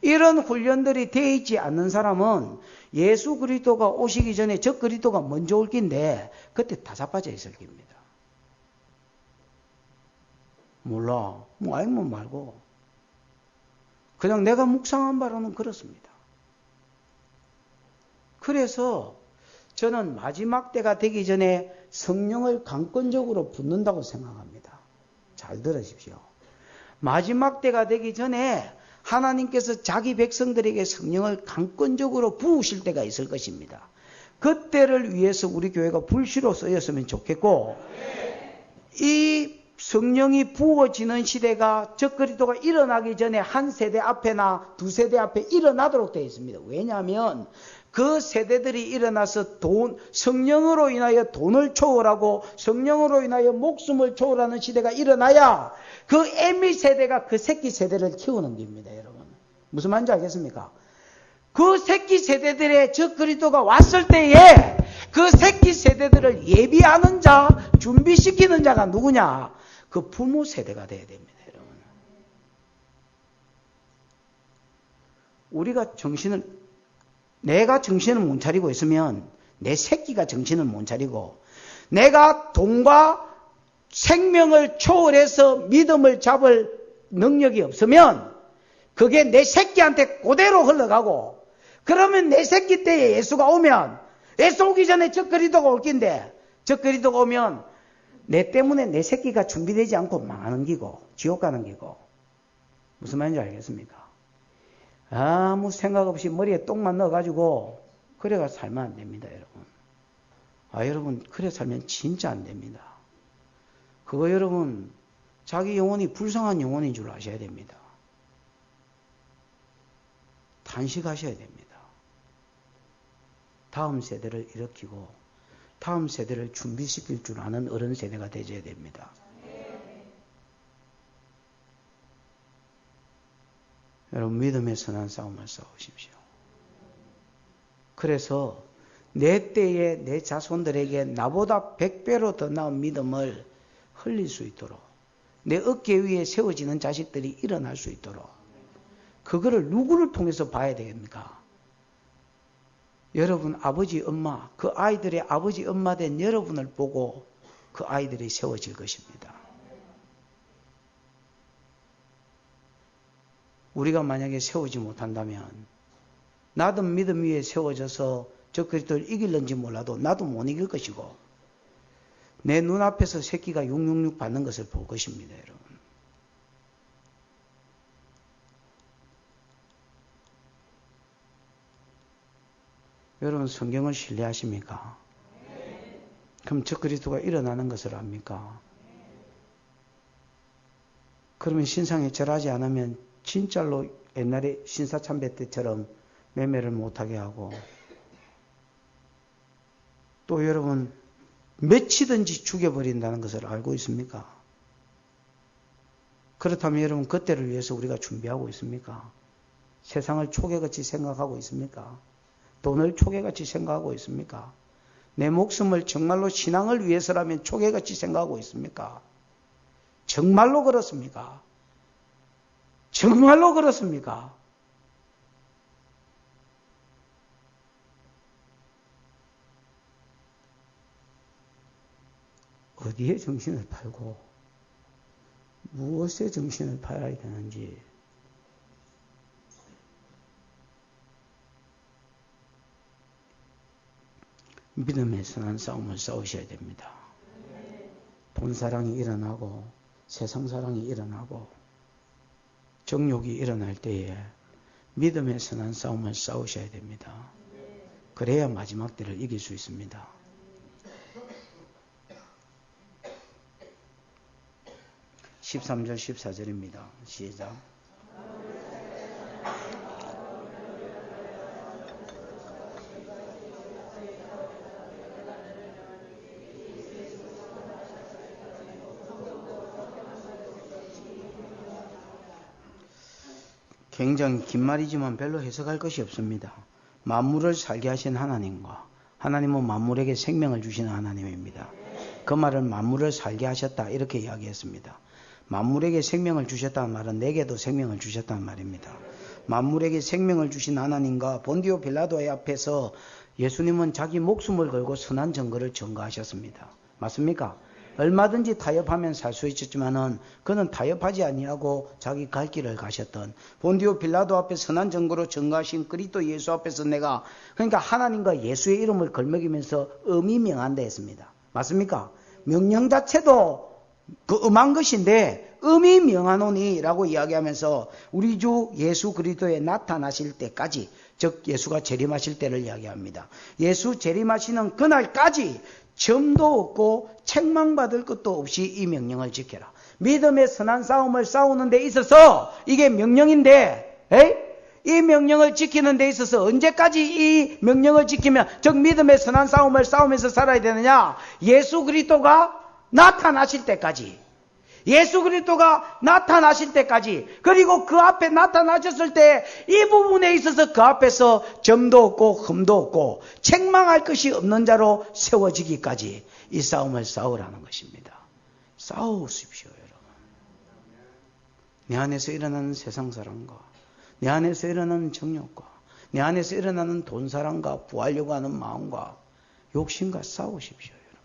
이런 훈련들이 되어 있지 않는 사람은 예수 그리스도가 오시기 전에 적 그리스도가 먼저 올 긴데 그때 다 자빠져 있을 겁니다. 몰라. 뭐 알면 말고. 그냥 내가 묵상한 바로는 그렇습니다. 그래서 저는 마지막 때가 되기 전에 성령을 강권적으로 붓는다고 생각합니다. 잘 들으십시오. 마지막 때가 되기 전에 하나님께서 자기 백성들에게 성령을 강권적으로 부으실 때가 있을 것입니다. 그때를 위해서 우리 교회가 불시로 쓰였으면 좋겠고, 이 성령이 부어지는 시대가 적 그리스도가 일어나기 전에 한 세대 앞에나 두 세대 앞에 일어나도록 되어 있습니다. 왜냐하면 그 세대들이 일어나서 성령으로 인하여 돈을 초월하고 성령으로 인하여 목숨을 초월하는 시대가 일어나야 그 애미 세대가 그 새끼 세대를 키우는 겁니다, 여러분. 무슨 말인지 알겠습니까? 그 새끼 세대들의 적 그리스도가 왔을 때에 그 새끼 세대들을 예비하는 자, 준비시키는 자가 누구냐? 그 부모 세대가 돼야 됩니다, 여러분. 우리가 내가 정신을 못 차리고 있으면 내 새끼가 정신을 못 차리고, 내가 돈과 생명을 초월해서 믿음을 잡을 능력이 없으면 그게 내 새끼한테 그대로 흘러가고, 그러면 내 새끼 때에 예수가 오면, 예수 오기 전에 적 그리스도가 올 긴데, 적 그리스도가 오면 내 때문에 내 새끼가 준비되지 않고 망하는 기고 지옥 가는 기고. 무슨 말인지 알겠습니까? 아무 생각 없이 머리에 똥만 넣어가지고 그래가 살면 안 됩니다, 여러분. 여러분, 그래 살면 진짜 안 됩니다. 그거 여러분, 자기 영혼이 불쌍한 영혼인 줄 아셔야 됩니다. 단식하셔야 됩니다. 다음 세대를 일으키고 다음 세대를 준비시킬 줄 아는 어른 세대가 되셔야 됩니다. 여러분, 믿음의 선한 싸움을 싸우십시오. 그래서 내 때에 내 자손들에게 나보다 100배로 더 나은 믿음을 흘릴 수 있도록, 내 어깨 위에 세워지는 자식들이 일어날 수 있도록, 그거를 누구를 통해서 봐야 되겠습니까? 여러분 아버지 엄마, 그 아이들의 아버지 엄마 된 여러분을 보고 그 아이들이 세워질 것입니다. 우리가 만약에 세우지 못한다면, 나도 믿음 위에 세워져서 저 그리스도를 이길는지 몰라도 나도 못 이길 것이고, 내 눈앞에서 새끼가 666 받는 것을 볼 것입니다, 여러분. 여러분, 성경을 신뢰하십니까? 그럼 저 그리스도가 일어나는 것을 압니까? 그러면 신상에 절하지 않으면 진짜로 옛날에 신사참배 때처럼 매매를 못하게 하고, 또 여러분 며치든지 죽여버린다는 것을 알고 있습니까? 그렇다면 여러분 그때를 위해서 우리가 준비하고 있습니까? 세상을 초계같이 생각하고 있습니까? 돈을 초계같이 생각하고 있습니까? 내 목숨을 정말로 신앙을 위해서라면 초계같이 생각하고 있습니까? 정말로 그렇습니까? 정말로 그렇습니까? 어디에 정신을 팔고 무엇에 정신을 팔아야 되는지, 믿음의 선한 싸움을 싸우셔야 됩니다. 돈사랑이 일어나고 세상사랑이 일어나고 정욕이 일어날 때에 믿음의 선한 싸움을 싸우셔야 됩니다. 그래야 마지막 때를 이길 수 있습니다. (13절) (14절입니다) 시작. 굉장히 긴 말이지만 별로 해석할 것이 없습니다. 만물을 살게 하신 하나님과, 하나님은 만물에게 생명을 주시는 하나님입니다. 그 말은 만물을 살게 하셨다 이렇게 이야기했습니다. 만물에게 생명을 주셨다는 말은 내게도 생명을 주셨다는 말입니다. 만물에게 생명을 주신 하나님과 본디오 빌라도의 앞에서 예수님은 자기 목숨을 걸고 선한 증거를 전가하셨습니다. 맞습니까? 얼마든지 타협하면 살 수 있었지만은 그는 타협하지 아니하고 자기 갈 길을 가셨던, 본디오 빌라도 앞에 선한 증거로 전가하신 그리스도 예수 앞에서 내가, 그러니까 하나님과 예수의 이름을 걸먹이면서 음이 명한다 했습니다. 맞습니까? 명령 자체도 그 음한 것인데 음이 명하노니 라고 이야기하면서 우리 주 예수 그리스도에 나타나실 때까지, 즉 예수가 재림하실 때를 이야기합니다. 예수 재림하시는 그날까지 점도 없고 책망받을 것도 없이 이 명령을 지켜라. 믿음의 선한 싸움을 싸우는 데 있어서 이게 명령인데, 이 명령을 지키는 데 있어서 언제까지 이 명령을 지키면, 즉 믿음의 선한 싸움을 싸우면서 살아야 되느냐? 예수 그리스도가 나타나실 때까지. 예수 그리스도가 나타나실 때까지. 그리고 그 앞에 나타나셨을 때 이 부분에 있어서 그 앞에서 점도 없고 흠도 없고 책망할 것이 없는 자로 세워지기까지 이 싸움을 싸우라는 것입니다. 싸우십시오, 여러분. 내 안에서 일어나는 세상사랑과, 내 안에서 일어나는 정욕과, 내 안에서 일어나는 돈사랑과 부하려고 하는 마음과 욕심과 싸우십시오, 여러분.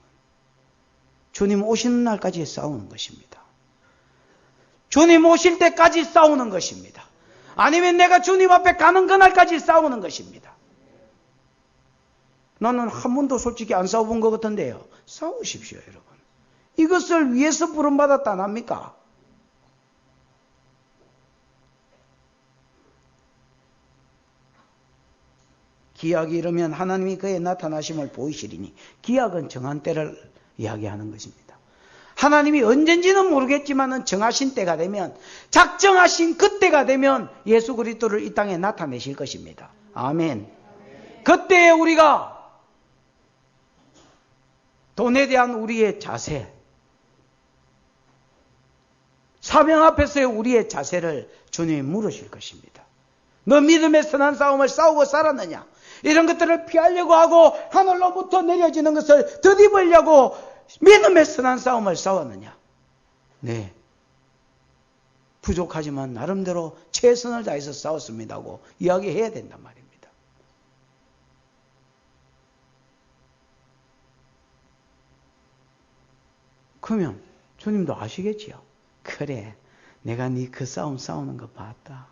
주님 오시는 날까지 싸우는 것입니다. 주님 오실 때까지 싸우는 것입니다. 아니면 내가 주님 앞에 가는 그날까지 싸우는 것입니다. 나는 한 번도 솔직히 안 싸워본 것 같은데요. 싸우십시오, 여러분. 이것을 위해서 부름받았다 안 합니까? 기약이 이르면 하나님이 그의 나타나심을 보이시리니, 기약은 정한 때를 이야기하는 것입니다. 하나님이 언젠지는 모르겠지만 정하신 때가 되면, 작정하신 그때가 되면 예수 그리스도를 이 땅에 나타내실 것입니다. 아멘. 그때에 우리가 돈에 대한 우리의 자세, 사명 앞에서의 우리의 자세를 주님이 물으실 것입니다. 너 믿음의 선한 싸움을 싸우고 살았느냐? 이런 것들을 피하려고 하고 하늘로부터 내려지는 것을 드디으려고 믿음의 선한 싸움을 싸웠느냐? 네. 부족하지만 나름대로 최선을 다해서 싸웠습니다고 이야기해야 된단 말입니다. 그러면 주님도 아시겠지요? 그래, 내가 네 그 싸움 싸우는 거 봤다.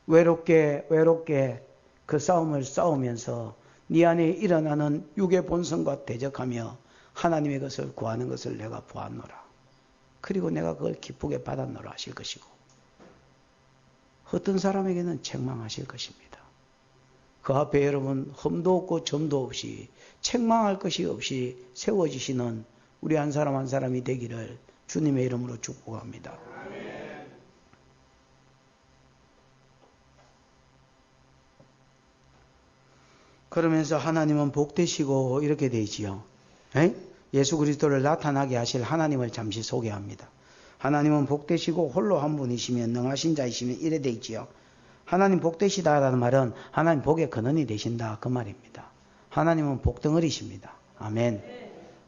외롭게 그 싸움을 싸우면서 네 안에 일어나는 육의 본성과 대적하며 하나님의 것을 구하는 것을 내가 보았노라. 그리고 내가 그걸 기쁘게 받았노라 하실 것이고, 어떤 사람에게는 책망하실 것입니다. 그 앞에 여러분 흠도 없고 점도 없이 책망할 것이 없이 세워지시는 우리 한 사람 한 사람이 되기를 주님의 이름으로 축복합니다. 그러면서 하나님은 복되시고 이렇게 되지요. 예수 그리스도를 나타나게 하실 하나님을 잠시 소개합니다. 하나님은 복되시고 홀로 한 분이시며 능하신 자이시며 이래 되지요. 하나님 복되시다라는 말은 하나님 복의 근원이 되신다 그 말입니다. 하나님은 복덩어리십니다. 아멘.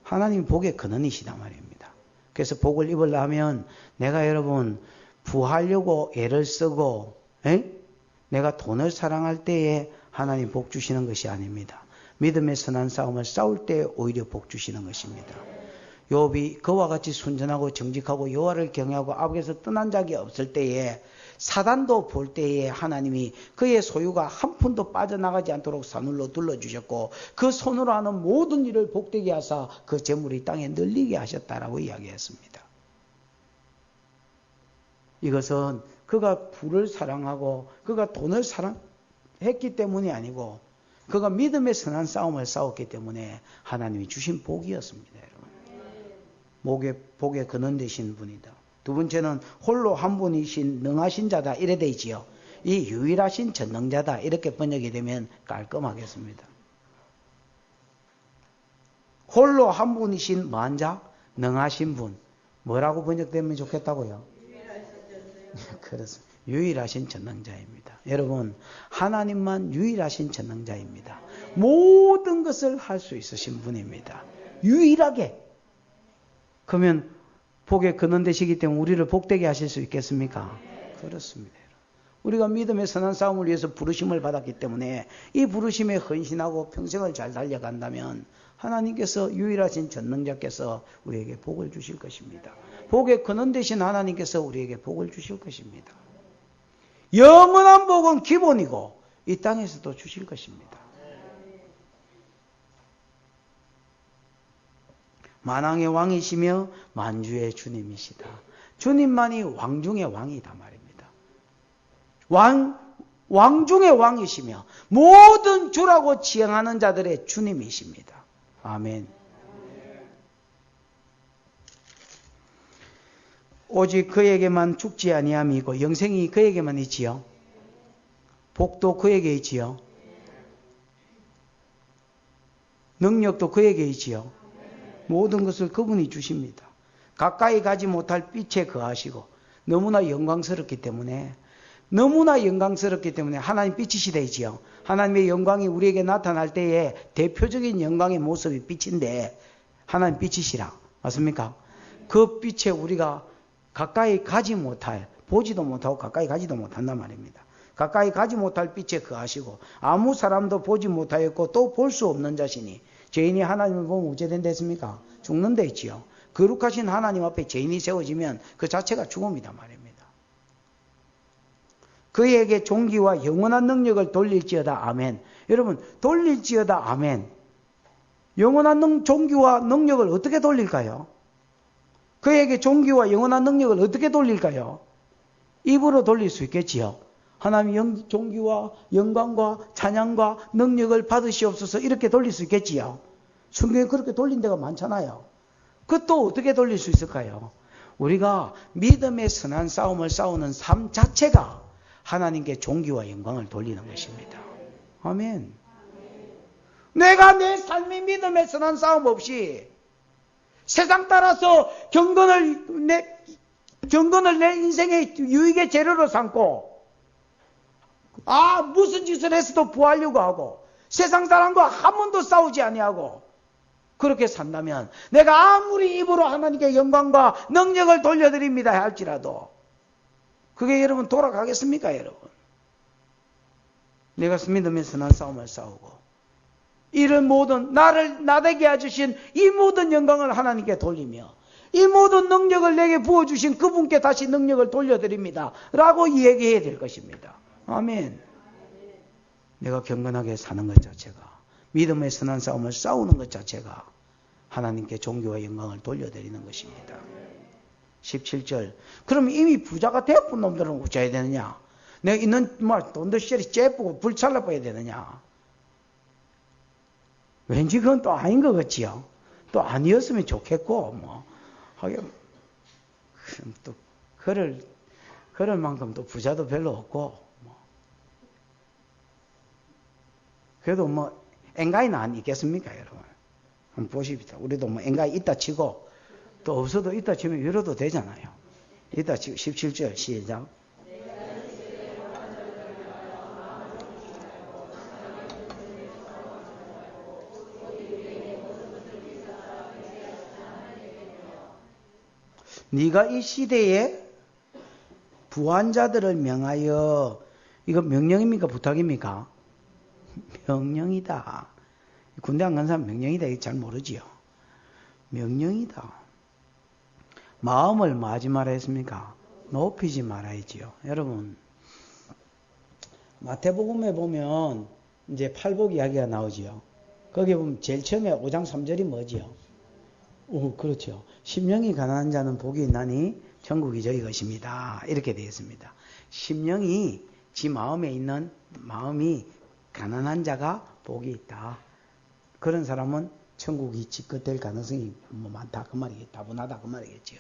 하나님 복의 근원이시다 말입니다. 그래서 복을 입으려 하면 내가 여러분 부하려고 애를 쓰고 내가 돈을 사랑할 때에 하나님 복 주시는 것이 아닙니다. 믿음의 선한 싸움을 싸울 때 오히려 복 주시는 것입니다. 욥이 그와 같이 순전하고 정직하고 여호와를 경외하고 앞에서 떠난 적이 없을 때에 사단도 볼 때에 하나님이 그의 소유가 한 푼도 빠져나가지 않도록 사늘로 둘러주셨고 그 손으로 하는 모든 일을 복되게 하사 그 재물이 땅에 널리게 하셨다라고 이야기했습니다. 이것은 그가 부를 사랑하고 그가 돈을 사랑했기 때문이 아니고 그가 믿음의 선한 싸움을 싸웠기 때문에 하나님이 주신 복이었습니다. 여러분. 복의 근원 되신 분이다. 두 번째는 홀로 한 분이신 능하신 자다 이래 되지요. 이 유일하신 전능자다 이렇게 번역이 되면 깔끔하겠습니다. 홀로 한 분이신 뭐한 자? 능하신 분. 뭐라고 번역되면 좋겠다고요? 그렇습니다. 유일하신 전능자입니다. 여러분, 하나님만 유일하신 전능자입니다. 모든 것을 할 수 있으신 분입니다. 유일하게. 그러면 복의 근원 되시기 때문에 우리를 복되게 하실 수 있겠습니까? 그렇습니다. 우리가 믿음의 선한 싸움을 위해서 부르심을 받았기 때문에 이 부르심에 헌신하고 평생을 잘 달려간다면 하나님께서 유일하신 전능자께서 우리에게 복을 주실 것입니다. 복의 근원 되신 하나님께서 우리에게 복을 주실 것입니다. 영원한 복은 기본이고 이 땅에서도 주실 것입니다. 만왕의 왕이시며 만주의 주님이시다. 주님만이 왕 중의 왕이다 말입니다. 왕 중의 왕이시며 모든 주라고 지향하는 자들의 주님이십니다. 아멘. 오직 그에게만 죽지 아니함이고 영생이 그에게만 있지요. 복도 그에게 있지요. 능력도 그에게 있지요. 모든 것을 그분이 주십니다. 가까이 가지 못할 빛에 거하시고 너무나 영광스럽기 때문에 하나님 빛이시되지요. 하나님의 영광이 우리에게 나타날 때에 대표적인 영광의 모습이 빛인데 하나님 빛이시라. 맞습니까? 그 빛에 우리가 가까이 가지 못할, 보지도 못하고 가까이 가지도 못한단 말입니다. 가까이 가지 못할 빛에 거하시고 아무 사람도 보지 못하였고 또 볼 수 없는 자신이 죄인이 하나님을 보면 어찌 된다 했습니까? 죽는 데 있지요. 거룩하신 하나님 앞에 죄인이 세워지면 그 자체가 죽음이다 말입니다. 그에게 존귀와 영원한 능력을 돌릴지어다. 아멘. 여러분, 돌릴지어다. 아멘. 영원한 존귀와 능력을 어떻게 돌릴까요? 그에게 존귀와 영원한 능력을 어떻게 돌릴까요? 입으로 돌릴 수 있겠지요. 하나님 존귀와 영광과 찬양과 능력을 받으시옵소서 이렇게 돌릴 수 있겠지요. 성경에 그렇게 돌린 데가 많잖아요. 그것도 어떻게 돌릴 수 있을까요? 우리가 믿음의 선한 싸움을 싸우는 삶 자체가 하나님께 존귀와 영광을 돌리는 것입니다. 아멘. 내가 내 삶의 믿음의 선한 싸움 없이 세상 따라서 경건을 내 인생의 유익의 재료로 삼고 무슨 짓을 해서도 부하려고 하고 세상 사람과 한 번도 싸우지 아니하고 그렇게 산다면 내가 아무리 입으로 하나님께 영광과 능력을 돌려드립니다 할지라도 그게 여러분 돌아가겠습니까 여러분? 내가 믿음의 선한 싸움을 싸우고 이런 모든 나를 나되게 해주신 이 모든 영광을 하나님께 돌리며 이 모든 능력을 내게 부어주신 그분께 다시 능력을 돌려드립니다 라고 얘기해야 될 것입니다. 아멘. 내가 경건하게 사는 것 자체가 믿음의 선한 싸움을 싸우는 것 자체가 하나님께 존귀와 영광을 돌려드리는 것입니다. 17절. 그럼 이미 부자가 되어본 놈들은 어찌해야 되느냐? 내가 있는 돈도 시절이 째쁘고 불찰라 봐야 되느냐? 왠지 그건 또 아닌 것 같지요. 또 아니었으면 좋겠고 하긴 또 그럴 만큼 또 부자도 별로 없고 그래도 앵가이는 안 있겠습니까 여러분? 한번 보십시다. 우리도 앵가이 있다 치고 또 없어도 있다 치면 이러도 되잖아요. 있다 치고 17절 시작. 네가 이 시대에 부한자들을 명하여 이거 명령입니까 부탁입니까? 명령이다. 군대 안 간 사람 명령이다 이거 잘 모르지요. 명령이다. 마음을 마지 말아야 했습니까? 높이지 말아야지요. 여러분 마태복음에 보면 이제 팔복 이야기가 나오지요. 거기 보면 제일 처음에 5장 3절이 뭐지요? 그렇죠. 심령이 가난한 자는 복이 있나니 천국이 저희 것입니다. 이렇게 되어 있습니다. 심령이 지 마음에 있는 마음이 가난한 자가 복이 있다. 그런 사람은 천국이 지껏될 가능성이 많다. 그 말이겠죠. 다분하다. 그 말이겠죠.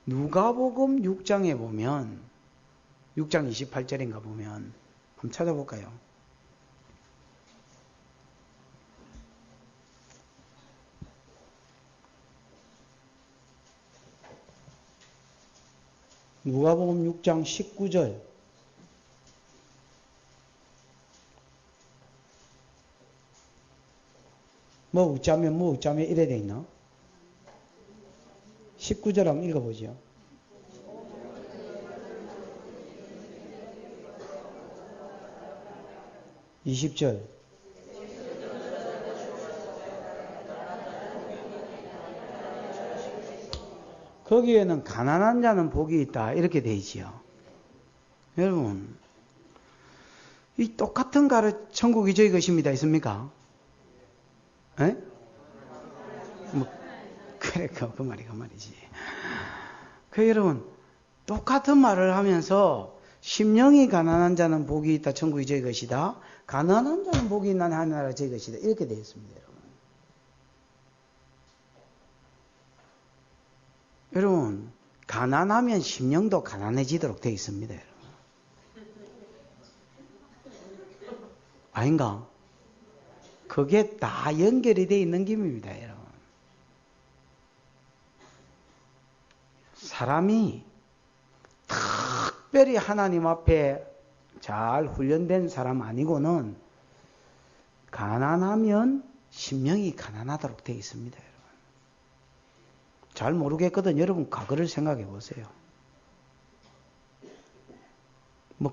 누가복음 6장에 보면 6장 28절인가 보면 한번 찾아볼까요? 누가복음 6장 19절 뭐 어쩌면 이래 돼 있나? 19절 한번 읽어보죠. (20절) 거기에는 가난한 자는 복이 있다 이렇게 돼 있지요. 여러분 이 똑같은 천국이 저희 것입니다 있습니까? 에? 그래 그 말이지. 여러분 똑같은 말을 하면서 심령이 가난한 자는 복이 있다 천국이 저희 것이다. 가난한 자는 복이 있나 하나라 저희 것이다 이렇게 되어 있습니다. 여러분 가난하면 심령도 가난해지도록 되어 있습니다. 여러분. 아닌가? 그게 다 연결이 되어 있는 김입니다. 여러분. 사람이 특별히 하나님 앞에 잘 훈련된 사람 아니고는 가난하면 심령이 가난하도록 되어 있습니다. 잘 모르겠거든. 여러분 과거를 생각해 보세요.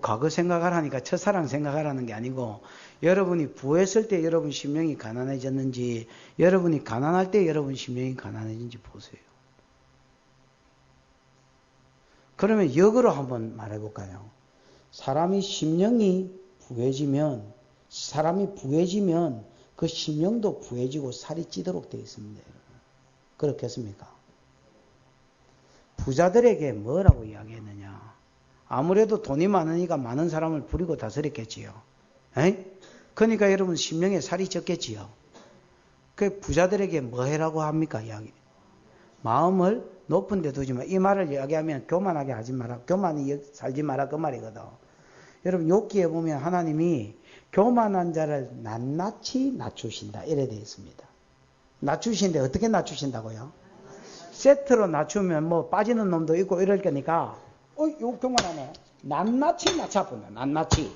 과거 생각하라니까 첫사랑 생각하라는 게 아니고 여러분이 부했을 때 여러분 심령이 가난해졌는지 여러분이 가난할 때 여러분 심령이 가난해진지 보세요. 그러면 역으로 한번 말해볼까요? 사람이 심령이 부해지면 그 심령도 부해지고 살이 찌도록 되어 있습니다. 그렇겠습니까? 부자들에게 뭐라고 이야기했느냐? 아무래도 돈이 많으니까 많은 사람을 부리고 다스렸겠지요. 에? 그러니까 여러분 심령에 살이 쪘겠지요. 그 부자들에게 뭐 해라고 합니까? 이야기. 마음을 높은 데 두지 마. 이 말을 이야기하면 교만하게 하지 마라. 교만히 살지 마라. 그 말이거든. 여러분 욥기에 보면 하나님이 교만한 자를 낱낱이 낮추신다. 이래 되어 있습니다. 낮추신데 어떻게 낮추신다고요? 세트로 낮추면 뭐 빠지는 놈도 있고 이럴 거니까 요 교만하네. 낱낱이 낮춰본다. 낱낱이.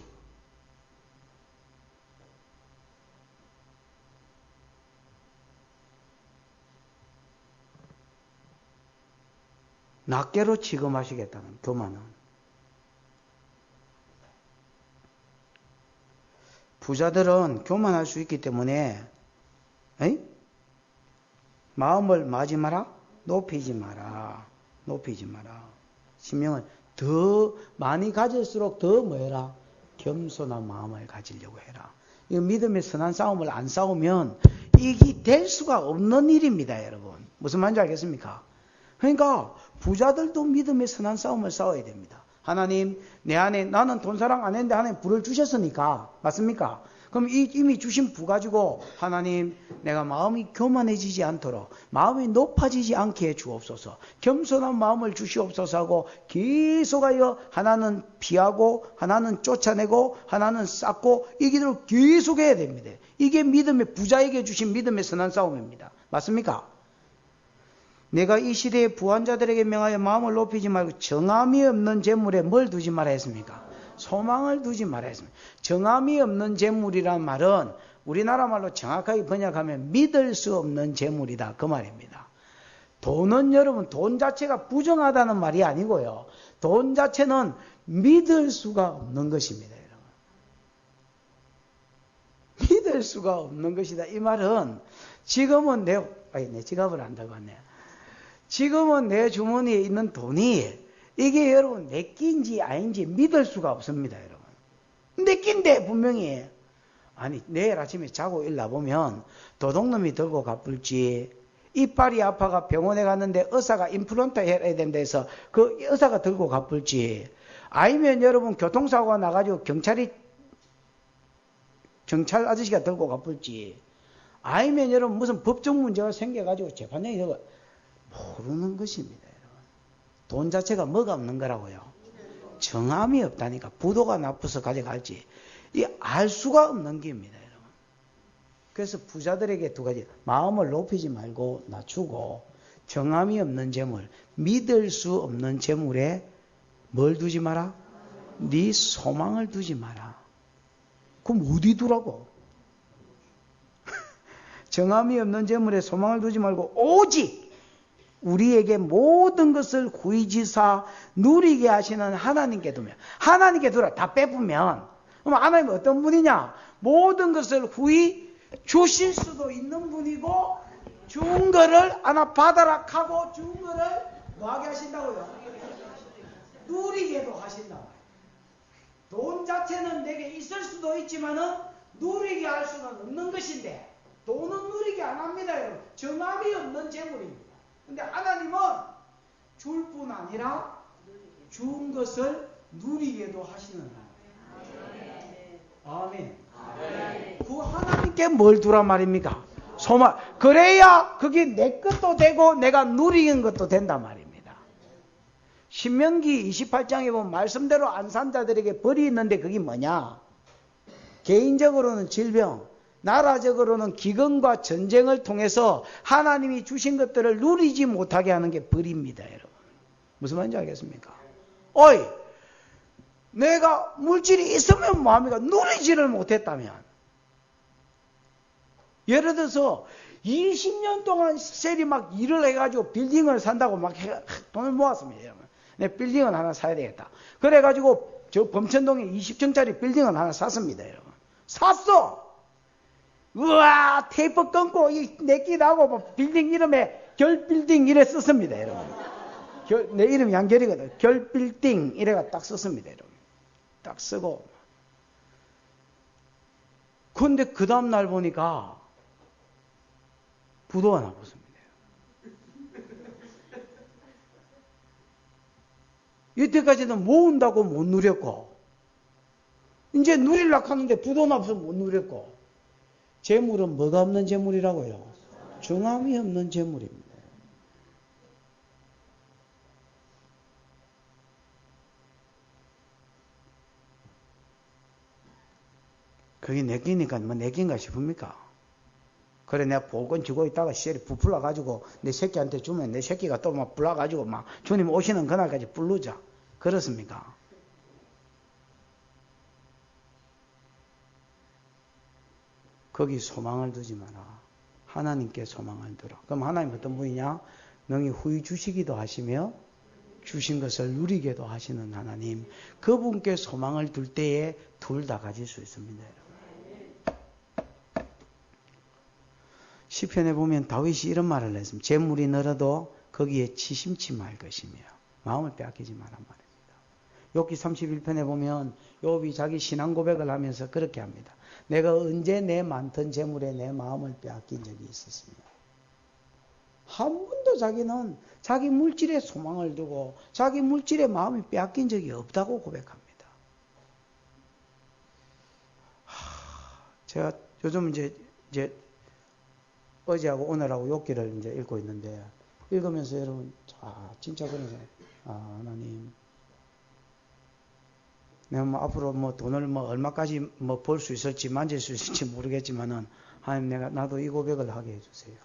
낱개로 취급하시겠다는 교만은. 부자들은 교만할 수 있기 때문에 마음을 마지 마라? 높이지 마라. 높이지 마라. 심령은 더 많이 가질수록 더 뭐해라? 겸손한 마음을 가지려고 해라. 이 믿음의 선한 싸움을 안 싸우면 이게 될 수가 없는 일입니다, 여러분. 무슨 말인지 알겠습니까? 그러니까 부자들도 믿음의 선한 싸움을 싸워야 됩니다. 하나님, 내 안에 나는 돈 사랑 안 했는데 하나님 부를 주셨으니까. 맞습니까? 그럼 이미 주신 부 가지고 하나님, 내가 마음이 교만해지지 않도록 마음이 높아지지 않게 해 주옵소서. 겸손한 마음을 주시옵소서 하고 계속하여 하나는 피하고 하나는 쫓아내고 하나는 쌓고 이 길을 계속 해야 됩니다. 이게 믿음의 부자에게 주신 믿음의 선한 싸움입니다. 맞습니까? 내가 이 시대의 부한자들에게 명하여 마음을 높이지 말고 정함이 없는 재물에 뭘 두지 말아 했습니까? 소망을 두지 말아 했습니다. 정함이 없는 재물이란 말은 우리나라 말로 정확하게 번역하면 믿을 수 없는 재물이다. 그 말입니다. 돈은 여러분 돈 자체가 부정하다는 말이 아니고요. 돈 자체는 믿을 수가 없는 것입니다. 여러분. 믿을 수가 없는 것이다. 이 말은 지금은 내 지갑을 안 들고 왔네. 지금은 내 주머니에 있는 돈이 이게 여러분 내 끼인지 아닌지 믿을 수가 없습니다. 여러분. 내 끼인데 분명히. 아니 내일 아침에 자고 일어나보면 도둑놈이 들고 가불지 이빨이 아파가 병원에 갔는데 의사가 임플란트 해야 된다 해서 그 의사가 들고 가불지 아니면 여러분 교통사고가 나가지고 경찰 아저씨가 들고 가불지 아니면 여러분 무슨 법적 문제가 생겨가지고 재판장이 들고 모르는 것입니다. 여러분. 돈 자체가 뭐가 없는 거라고요. 정함이 없다니까. 부도가 나빠서 가져갈지 이 알 수가 없는 게입니다. 여러분. 그래서 부자들에게 두 가지. 마음을 높이지 말고 낮추고 정함이 없는 재물, 믿을 수 없는 재물에 뭘 두지 마라? 네 소망을 두지 마라. 그럼 어디 두라고? 정함이 없는 재물에 소망을 두지 말고 오직 우리에게 모든 것을 구이지사 누리게 하시는 하나님께 두면 하나님께 두라. 다 빼보면 그럼 하나님은 어떤 분이냐? 모든 것을 후히 주실 수도 있는 분이고 준 거를 하나 받아라 하고 준 거를 뭐하게 하신다고요? 누리게도 하신다. 돈 자체는 내게 있을 수도 있지만은 누리게 할 수는 없는 것인데 돈은 누리게 안 합니다. 여러분. 정함이 없는 재물입니다. 근데 하나님은 줄 뿐 아니라 준 것을 누리게도 하시는 하나님. 아멘. 그 하나님께 뭘 두란 말입니까? 소망. 그래야 그게 내 것도 되고 내가 누리는 것도 된단 말입니다. 신명기 28장에 보면 말씀대로 안 산 자들에게 벌이 있는데 그게 뭐냐? 개인적으로는 질병, 나라적으로는 기근과 전쟁을 통해서 하나님이 주신 것들을 누리지 못하게 하는 게 벌입니다. 여러분. 무슨 말인지 알겠습니까? 어이, 내가 물질이 있으면 뭐합니까? 누리지를 못했다면. 예를 들어서 20년 동안 셀이 막 일을 해가지고 빌딩을 산다고 막 돈을 모았습니다. 여러분. 내 빌딩을 하나 사야 되겠다. 그래가지고 저 범천동에 20층짜리 빌딩을 하나 샀습니다. 여러분. 샀어! 우와, 테이프 끊고 내끼 나고 뭐 빌딩 이름에 결빌딩 이래 썼습니다. 여러분. 내 이름이 양결이거든. 결빌딩 이래가 딱 썼습니다. 여러분. 딱 쓰고. 근데 그 다음날 보니까 부도가 나왔습니다. 이때까지는 모은다고 못 누렸고, 이제 누리려고 하는데 부돈 없어서 못 누렸고, 재물은 뭐가 없는 재물이라고요? 정함이 없는 재물입니다. 그게 내 끼니까 뭐 내 끼인가 싶습니까? 그래 내가 복권 쥐고 있다가 시절이 부풀러가지고 내 새끼한테 주면 내 새끼가 또 막 불러가지고 막 주님 오시는 그날까지 부르자. 그렇습니까? 거기 소망을 두지 마라. 하나님께 소망을 두라. 그럼 하나님 어떤 분이냐? 능히 후히 주시기도 하시며 주신 것을 누리게도 하시는 하나님. 그분께 소망을 둘 때에 둘 다 가질 수 있습니다. 시편에 보면 다윗이 이런 말을 했습니다. 재물이 늘어도 거기에 치심치 말 것이며 마음을 빼앗기지 마란 말입니다. 욥기 31편에 보면 욥이 자기 신앙 고백을 하면서 그렇게 합니다. 내가 언제 내 많던 재물에 내 마음을 빼앗긴 적이 있었습니다. 한 번도 자기는 자기 물질에 소망을 두고 자기 물질에 마음이 빼앗긴 적이 없다고 고백합니다. 제가 요즘 이제 어제하고 오늘하고 욥기를 이제 읽고 있는데, 읽으면서 여러분, 진짜 그러세요. 하나님, 내가 뭐 앞으로 뭐 돈을 뭐 얼마까지 뭐 벌 수 있을지 만질 수 있을지 모르겠지만은, 하나님 나도 이 고백을 하게 해주세요.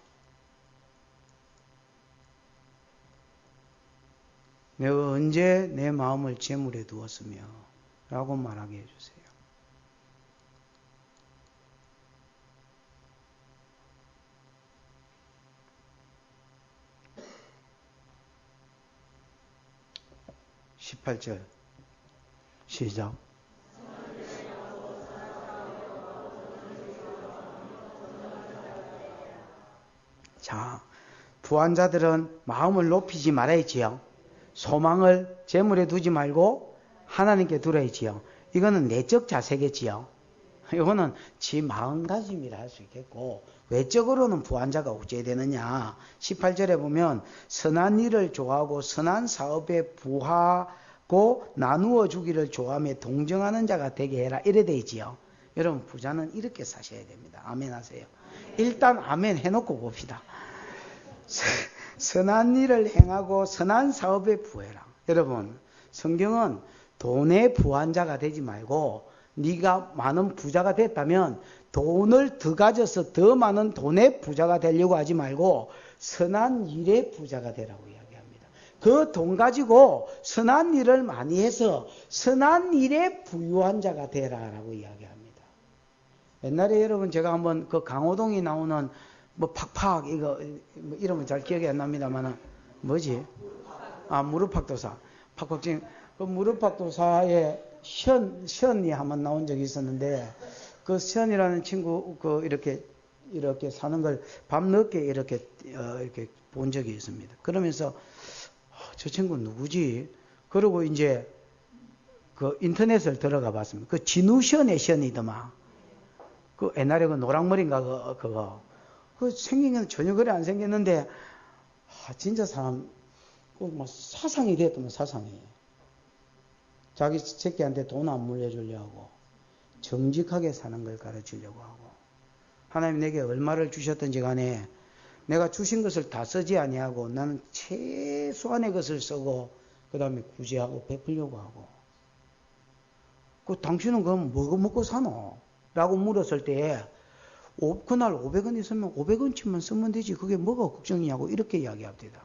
내가 언제 내 마음을 재물에 두었으며, 라고 말하게 해주세요. 18절 시작. 자, 부한 자들은 마음을 높이지 말아야지요. 소망을 재물에 두지 말고 하나님께 두어야지요. 이거는 내적 자세겠지요. 이거는 지 마음가짐이라 할 수 있겠고, 외적으로는 부한 자가 어찌해야 되느냐. 18절에 보면 선한 일을 좋아하고 선한 사업에 부하고 나누어 주기를 좋아하며 동정하는 자가 되게 해라. 이래 되지요. 여러분, 부자는 이렇게 사셔야 됩니다. 아멘 하세요. 일단 아멘 해놓고 봅시다. 선한 일을 행하고 선한 사업에 부해라. 여러분, 성경은 돈에 부한 자가 되지 말고, 네가 많은 부자가 됐다면 돈을 더 가져서 더 많은 돈의 부자가 되려고 하지 말고 선한 일의 부자가 되라고 이야기합니다. 그 돈 가지고 선한 일을 많이 해서 선한 일에 부유한 자가 되라라고 이야기합니다. 옛날에 여러분 제가 한번 그 강호동이 나오는 뭐 팍팍 이거 뭐 이름은 잘 기억이 안 납니다만은 뭐지? 무릎팍도사. 팍팍진 그 무릎팍도사의 시연이 한번 나온 적이 있었는데, 그 시연이라는 친구 이렇게 사는 걸 밤늦게 이렇게 본 적이 있습니다. 그러면서 저 친구 누구지? 그러고 이제 그 인터넷을 들어가 봤습니다. 그 진우시연의 시연이더만. 그 옛날에 그 노랑머리인가 그거. 그 생긴 건 전혀 그래 안 생겼는데, 진짜 사람 뭐 사상이 됐더만 사상이. 자기 새끼한테 돈 안 물려주려고 하고 정직하게 사는 걸 가르치려고 하고, 하나님 내게 얼마를 주셨든지 간에 내가 주신 것을 다 쓰지 아니하고 나는 최소한의 것을 쓰고 그 다음에 구제하고 베풀려고 하고, 당신은 그럼 뭐 먹고 사노? 라고 물었을 때에 그날 500원 있으면 500원치만 쓰면 되지 그게 뭐가 걱정이냐고 이렇게 이야기합니다.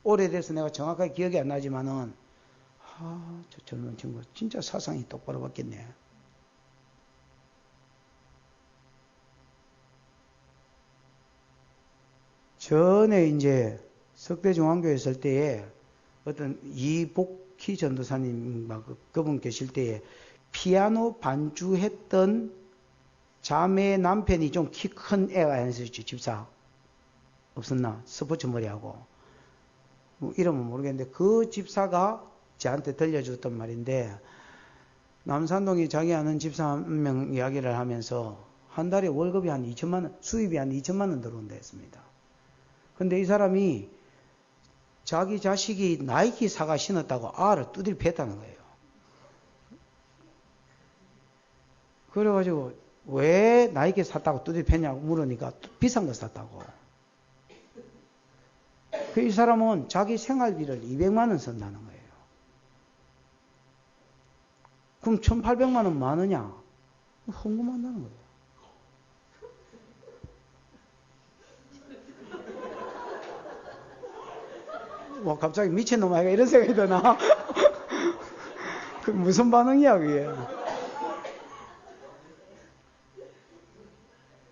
오래돼서 내가 정확하게 기억이 안 나지만은 저 젊은 친구 진짜 사상이 똑바로 바뀌었네. 전에 이제 석대중앙교회 있을 때에 어떤 이복희 전도사님 그분 계실 때에 피아노 반주했던 자매 남편이 좀 키 큰 애가 있었죠. 집사 없었나? 스포츠 머리하고 뭐 이름은 모르겠는데 그 집사가 저한테 들려줬던 말인데, 남산동에 자기 아는 집사 한 명 이야기를 하면서 한 달에 월급이 한 2천만 원, 수입이 한 2천만 원 들어온다 했습니다. 근데 이 사람이 자기 자식이 나이키 사가 신었다고 알을 두드려 팼다는 거예요. 그래가지고 왜 나이키 샀다고 두드려 팼냐고 물으니까 비싼 거 샀다고. 이 사람은 자기 생활비를 200만 원 쓴다는 거예요. 그럼 1,800만 원 많으냐? 헌금한다는 거예요. 와, 갑자기 미친놈 아이가 이런 생각이 드나? 그 무슨 반응이야, 그게?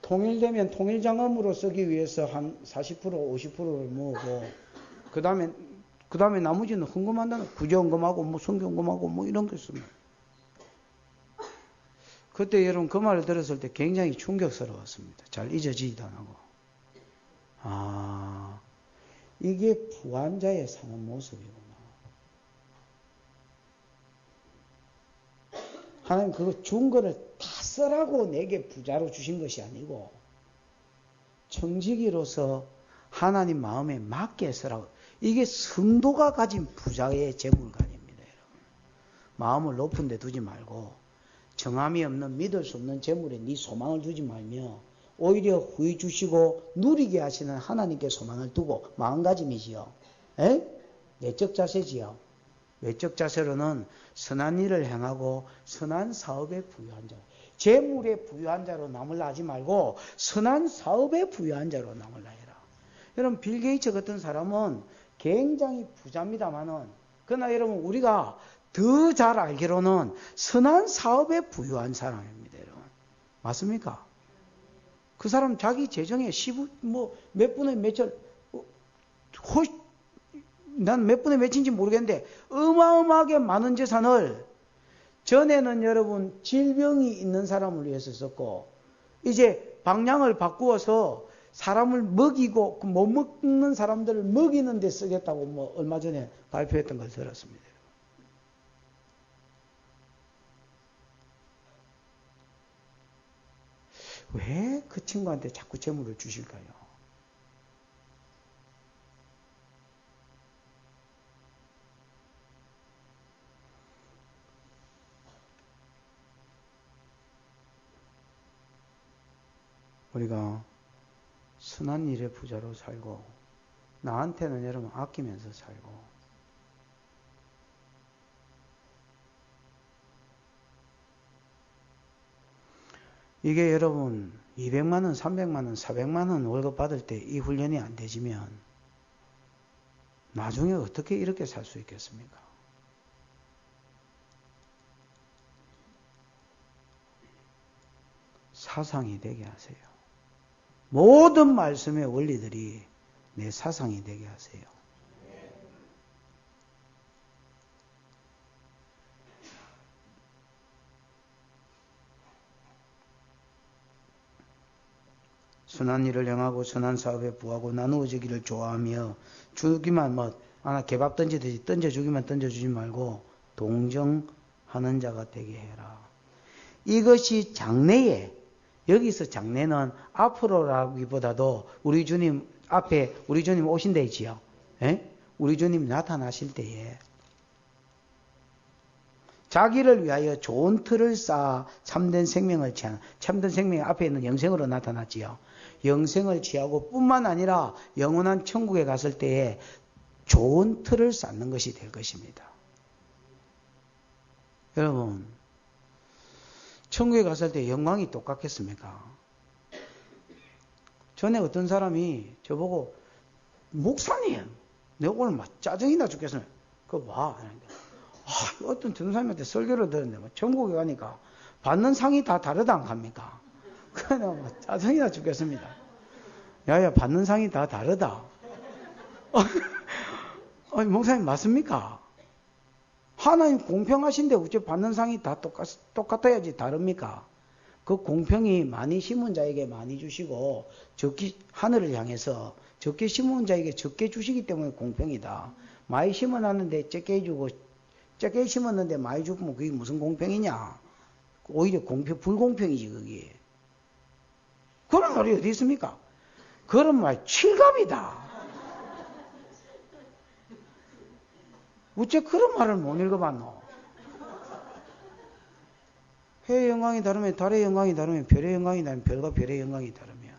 통일되면 통일장엄으로 쓰기 위해서 한 40%, 50%를 모으고, 그 다음에 나머지는 헌금한다는, 구제헌금하고, 뭐, 성경금하고, 뭐, 이런 거 있습니다. 그때 여러분 그 말을 들었을 때 굉장히 충격스러웠습니다. 잘 잊어지지도 않고. 아, 이게 부한자의 사는 모습이구나. 하나님 그거 준 거를 다 쓰라고 내게 부자로 주신 것이 아니고 청지기로서 하나님 마음에 맞게 쓰라고. 이게 성도가 가진 부자의 재물관입니다. 여러분. 마음을 높은 데 두지 말고 정함이 없는 믿을 수 없는 재물에 네 소망을 두지 말며 오히려 후히 주시고 누리게 하시는 하나님께 소망을 두고 마음가짐이지요. 에? 내적 자세지요. 외적 자세로는 선한 일을 행하고 선한 사업에 부유한 자. 재물에 부유한 자로 남을라 하지 말고 선한 사업에 부유한 자로 남을라 해라. 여러분 빌 게이츠 같은 사람은 굉장히 부자입니다만은 그러나 여러분 우리가 더 잘 알기로는 선한 사업에 부유한 사람입니다. 여러분. 맞습니까? 그 사람 자기 재정에 몇 분의 몇절 난 몇 분의 몇인지 모르겠는데 어마어마하게 많은 재산을 전에는 여러분 질병이 있는 사람을 위해서 썼고 이제 방향을 바꾸어서 사람을 먹이고 못 먹는 사람들을 먹이는 데 쓰겠다고 뭐 얼마 전에 발표했던 걸 들었습니다. 왜 그 친구한테 자꾸 재물을 주실까요? 우리가 선한 일의 부자로 살고 나한테는 여러분 아끼면서 살고 이게 여러분 200만 원, 300만 원, 400만 원 월급 받을 때 이 훈련이 안 되지면 나중에 어떻게 이렇게 살 수 있겠습니까? 사상이 되게 하세요. 모든 말씀의 원리들이 내 사상이 되게 하세요. 선한 일을 행하고 선한 사업에 부하고 나누어지기를 좋아하며 주기만 하나 개밥 던지듯이 던져주기만 던져주지 말고 동정하는 자가 되게 해라. 이것이 장래에 여기서 장래는 앞으로라기보다도 우리 주님 앞에 우리 주님 오신다지요. 우리 주님 나타나실 때에 자기를 위하여 좋은 틀을 쌓아 참된 생명을 취하는 참된 생명이 앞에 있는 영생으로 나타났지요. 영생을 취하고 뿐만 아니라 영원한 천국에 갔을 때에 좋은 틀을 쌓는 것이 될 것입니다. 여러분 천국에 갔을 때 영광이 똑같겠습니까? 전에 어떤 사람이 저보고 목사님 내가 오늘 막 짜증이 나 죽겠어요. 그거 봐. 어떤 전사님한테 설교를 들었는데 천국에 가니까 받는 상이 다 다르다 안 합니까? 그냥 짜증이 나 죽겠습니다. 야야 받는 상이 다 다르다. 목사님 맞습니까? 하나님 공평하신데 어째 받는 상이 다 똑같아야지 다릅니까? 그 공평이 많이 심은 자에게 많이 주시고 하늘을 향해서 적게 심은 자에게 적게 주시기 때문에 공평이다. 많이 심어놨는데 적게 해주고 적게 심었는데 많이 주면 그게 무슨 공평이냐? 오히려 불공평이지 그게. 그런 말이 어디 있습니까? 그런 말 칠갑이다. 어째 그런 말을 못 읽어봤노? 해의 영광이 다르면 달의 영광이 다르면 별의 영광이 다르면 별과 별의 영광이 다르며.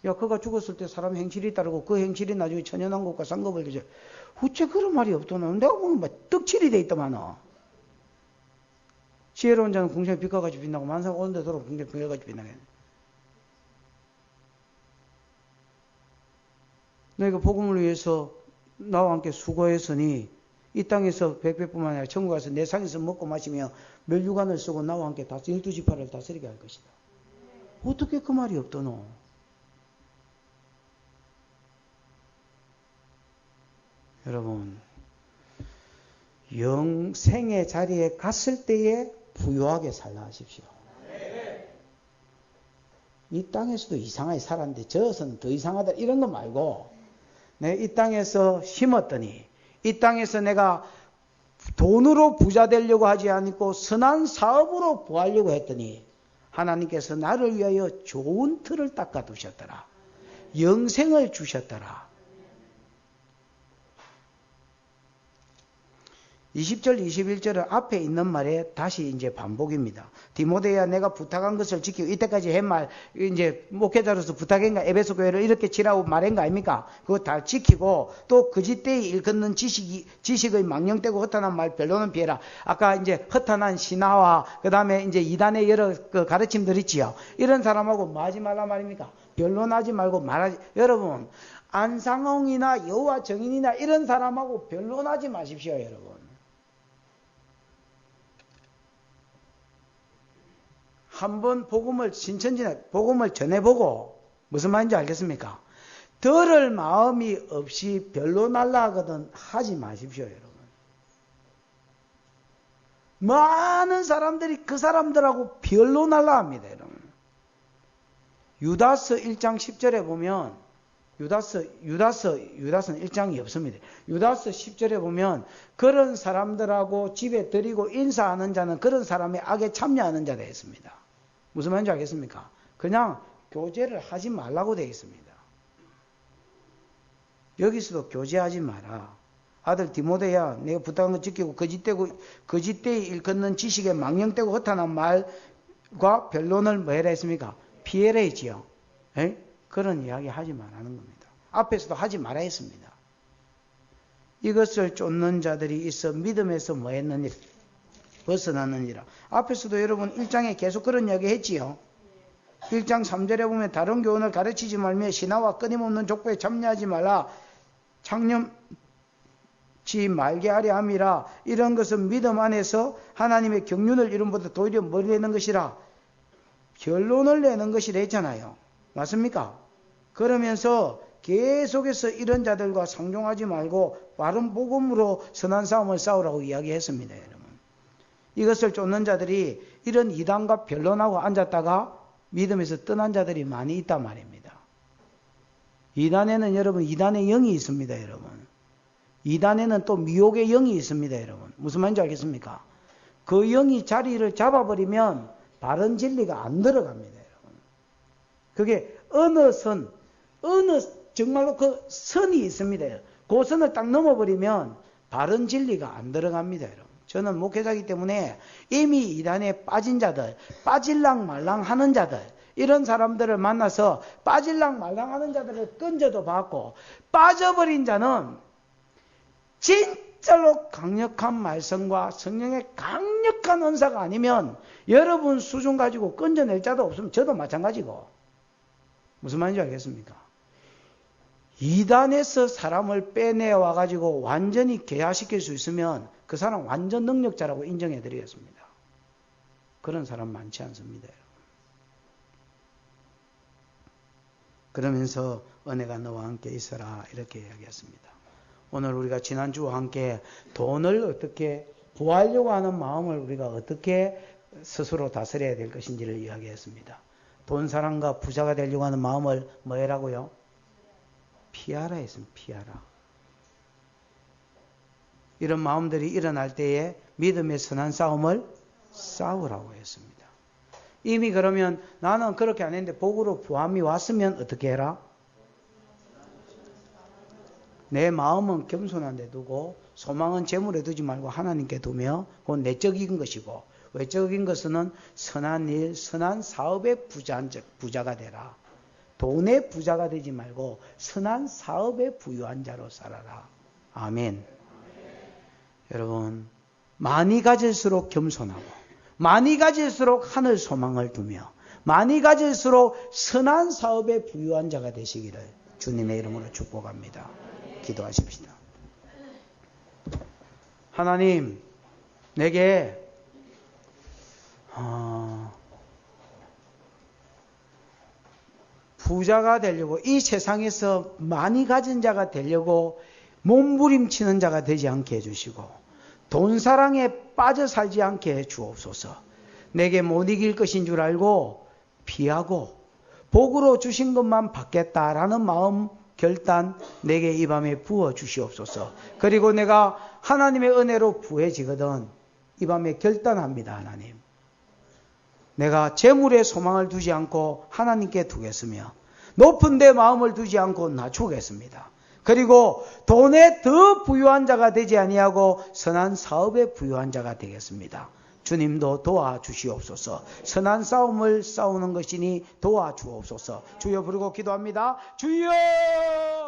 야, 그가 죽었을 때 사람 행실이 다르고 그 행실이 나중에 천연왕국과 상급을 주죠. 어째 그런 말이 없더노? 내가 보면 막 떡칠이 돼 있더만어. 지혜로운 자는 궁정의 빛과 같이 빛나고 만사가 오는 데도록 궁정의 빛과 같이 빛나겠네. 너희가 복음을 위해서 나와 함께 수고했으니 이 땅에서 백배뿐만 아니라 천국 가서 내 상에서 먹고 마시며 멸류관을 쓰고 나와 함께 12지파를 다스리게 할 것이다. 어떻게 그 말이 없더노? 여러분, 영생의 자리에 갔을 때에 부유하게 살라 하십시오. 이 땅에서도 이상하게 살았는데 저어서는 더 이상하다 이런 거 말고, 내가 이 땅에서 심었더니 이 땅에서 내가 돈으로 부자 되려고 하지 않고 선한 사업으로 부하려고 했더니 하나님께서 나를 위하여 좋은 틀을 닦아 두셨더라. 영생을 주셨더라. 20절, 21절은 앞에 있는 말에 다시 이제 반복입니다. 디모데야, 내가 부탁한 것을 지키고, 이때까지 한 말, 이제 목회자로서 부탁한가, 에베소 교회를 이렇게 지라고 말한 거 아닙니까? 그거 다 지키고, 또 거짓되이 일컫는 지식의 망령되고 허탄한 말 별로는 피해라. 아까 이제 허탄한 신화와, 그 다음에 이제 이단의 여러 그 가르침들 있지요. 이런 사람하고 뭐 하지 말라 말입니까? 변론하지 말고 말하지. 여러분, 안상홍이나 여호와 정인이나 이런 사람하고 변론하지 마십시오, 여러분. 한번 복음을 전해보고 무슨 말인지 알겠습니까? 들을 마음이 없이 변론하려 하거든 하지 마십시오, 여러분. 많은 사람들이 그 사람들하고 변론하려 합니다, 여러분. 유다서 1장 10절에 보면 유다서는 1장이 없습니다. 유다서 10절에 보면 그런 사람들하고 집에 들이고 인사하는 자는 그런 사람의 악에 참여하는 자가 있습니다. 무슨 말인지 알겠습니까? 그냥 교제를 하지 말라고 되어 있습니다. 여기서도 교제하지 마라. 아들 디모데야, 내가 부탁한 거 지키고 거짓되이 일컫는 지식에 망령되고 허탄한 말과 변론을 뭐 해라 했습니까? 피해라 했지요. 에? 그런 이야기 하지 말라는 겁니다. 앞에서도 하지 말아 했습니다. 이것을 쫓는 자들이 있어 믿음에서 뭐 했느니라? 벗어났느니라. 앞에서도 여러분 1장에 계속 그런 이야기 했지요. 1장 3절에 보면 다른 교훈을 가르치지 말며 신하와 끊임없는 족보에 참여하지 말라. 창념치 말게 하려 함이라. 이런 것은 믿음 안에서 하나님의 경륜을 이름보다 도리어 뭘 내는 것이라? 결론을 내는 것이라 했잖아요. 맞습니까? 그러면서 계속해서 이런 자들과 상종하지 말고 바른 복음으로 선한 싸움을 싸우라고 이야기했습니다, 여러분. 이것을 쫓는 자들이 이런 이단과 변론하고 앉았다가 믿음에서 떠난 자들이 많이 있단 말입니다. 이단에는 여러분, 이단의 영이 있습니다, 여러분. 이단에는 또 미혹의 영이 있습니다, 여러분. 무슨 말인지 알겠습니까? 그 영이 자리를 잡아버리면 바른 진리가 안 들어갑니다, 여러분. 그게 정말로 그 선이 있습니다. 그 선을 딱 넘어버리면 바른 진리가 안 들어갑니다, 여러분. 저는 목회자이기 때문에 이미 이단에 빠진 자들, 빠질랑 말랑 하는 자들, 이런 사람들을 만나서 빠질랑 말랑 하는 자들을 끈져도 봤고, 빠져버린 자는 진짜로 강력한 말씀과 성령의 강력한 은사가 아니면 여러분 수준 가지고 끈져낼 자도 없으면 저도 마찬가지고. 무슨 말인지 알겠습니까? 이단에서 사람을 빼내와 가지고 완전히 개화시킬 수 있으면 그 사람 완전 능력자라고 인정해 드리겠습니다. 그런 사람 많지 않습니다, 여러분. 그러면서 은혜가 너와 함께 있어라 이렇게 이야기했습니다. 오늘 우리가 지난주와 함께 돈을 어떻게 부하려고 하는 마음을 우리가 어떻게 스스로 다스려야 될 것인지를 이야기했습니다. 돈 사랑과 부자가 되려고 하는 마음을 뭐 해라고요? 피하라 했습니다. 피하라. 이런 마음들이 일어날 때에 믿음의 선한 싸움을 싸우라고 했습니다. 이미 그러면 나는 그렇게 안 했는데 복으로 부함이 왔으면 어떻게 해라? 내 마음은 겸손한 데 두고 소망은 재물에 두지 말고 하나님께 두며 그건 내적인 것이고 외적인 것은 선한 일, 선한 사업의 부자가 되라. 돈의 부자가 되지 말고 선한 사업의 부유한 자로 살아라. 아멘. 여러분, 많이 가질수록 겸손하고 많이 가질수록 하늘 소망을 두며 많이 가질수록 선한 사업의 부유한 자가 되시기를 주님의 이름으로 축복합니다. 기도하십시다. 하나님, 내게 부자가 되려고 이 세상에서 많이 가진 자가 되려고 몸부림치는 자가 되지 않게 해주시고 돈 사랑에 빠져 살지 않게 해 주옵소서. 내게 못 이길 것인 줄 알고 피하고 복으로 주신 것만 받겠다라는 마음 결단 내게 이 밤에 부어 주시옵소서. 그리고 내가 하나님의 은혜로 부해지거든 이 밤에 결단합니다. 하나님, 내가 재물에 소망을 두지 않고 하나님께 두겠으며 높은 데 마음을 두지 않고 낮추겠습니다. 그리고 돈에 더 부유한 자가 되지 아니하고 선한 사업에 부유한 자가 되겠습니다. 주님도 도와주시옵소서. 선한 싸움을 싸우는 것이니 도와주옵소서. 주여 부르고 기도합니다. 주여!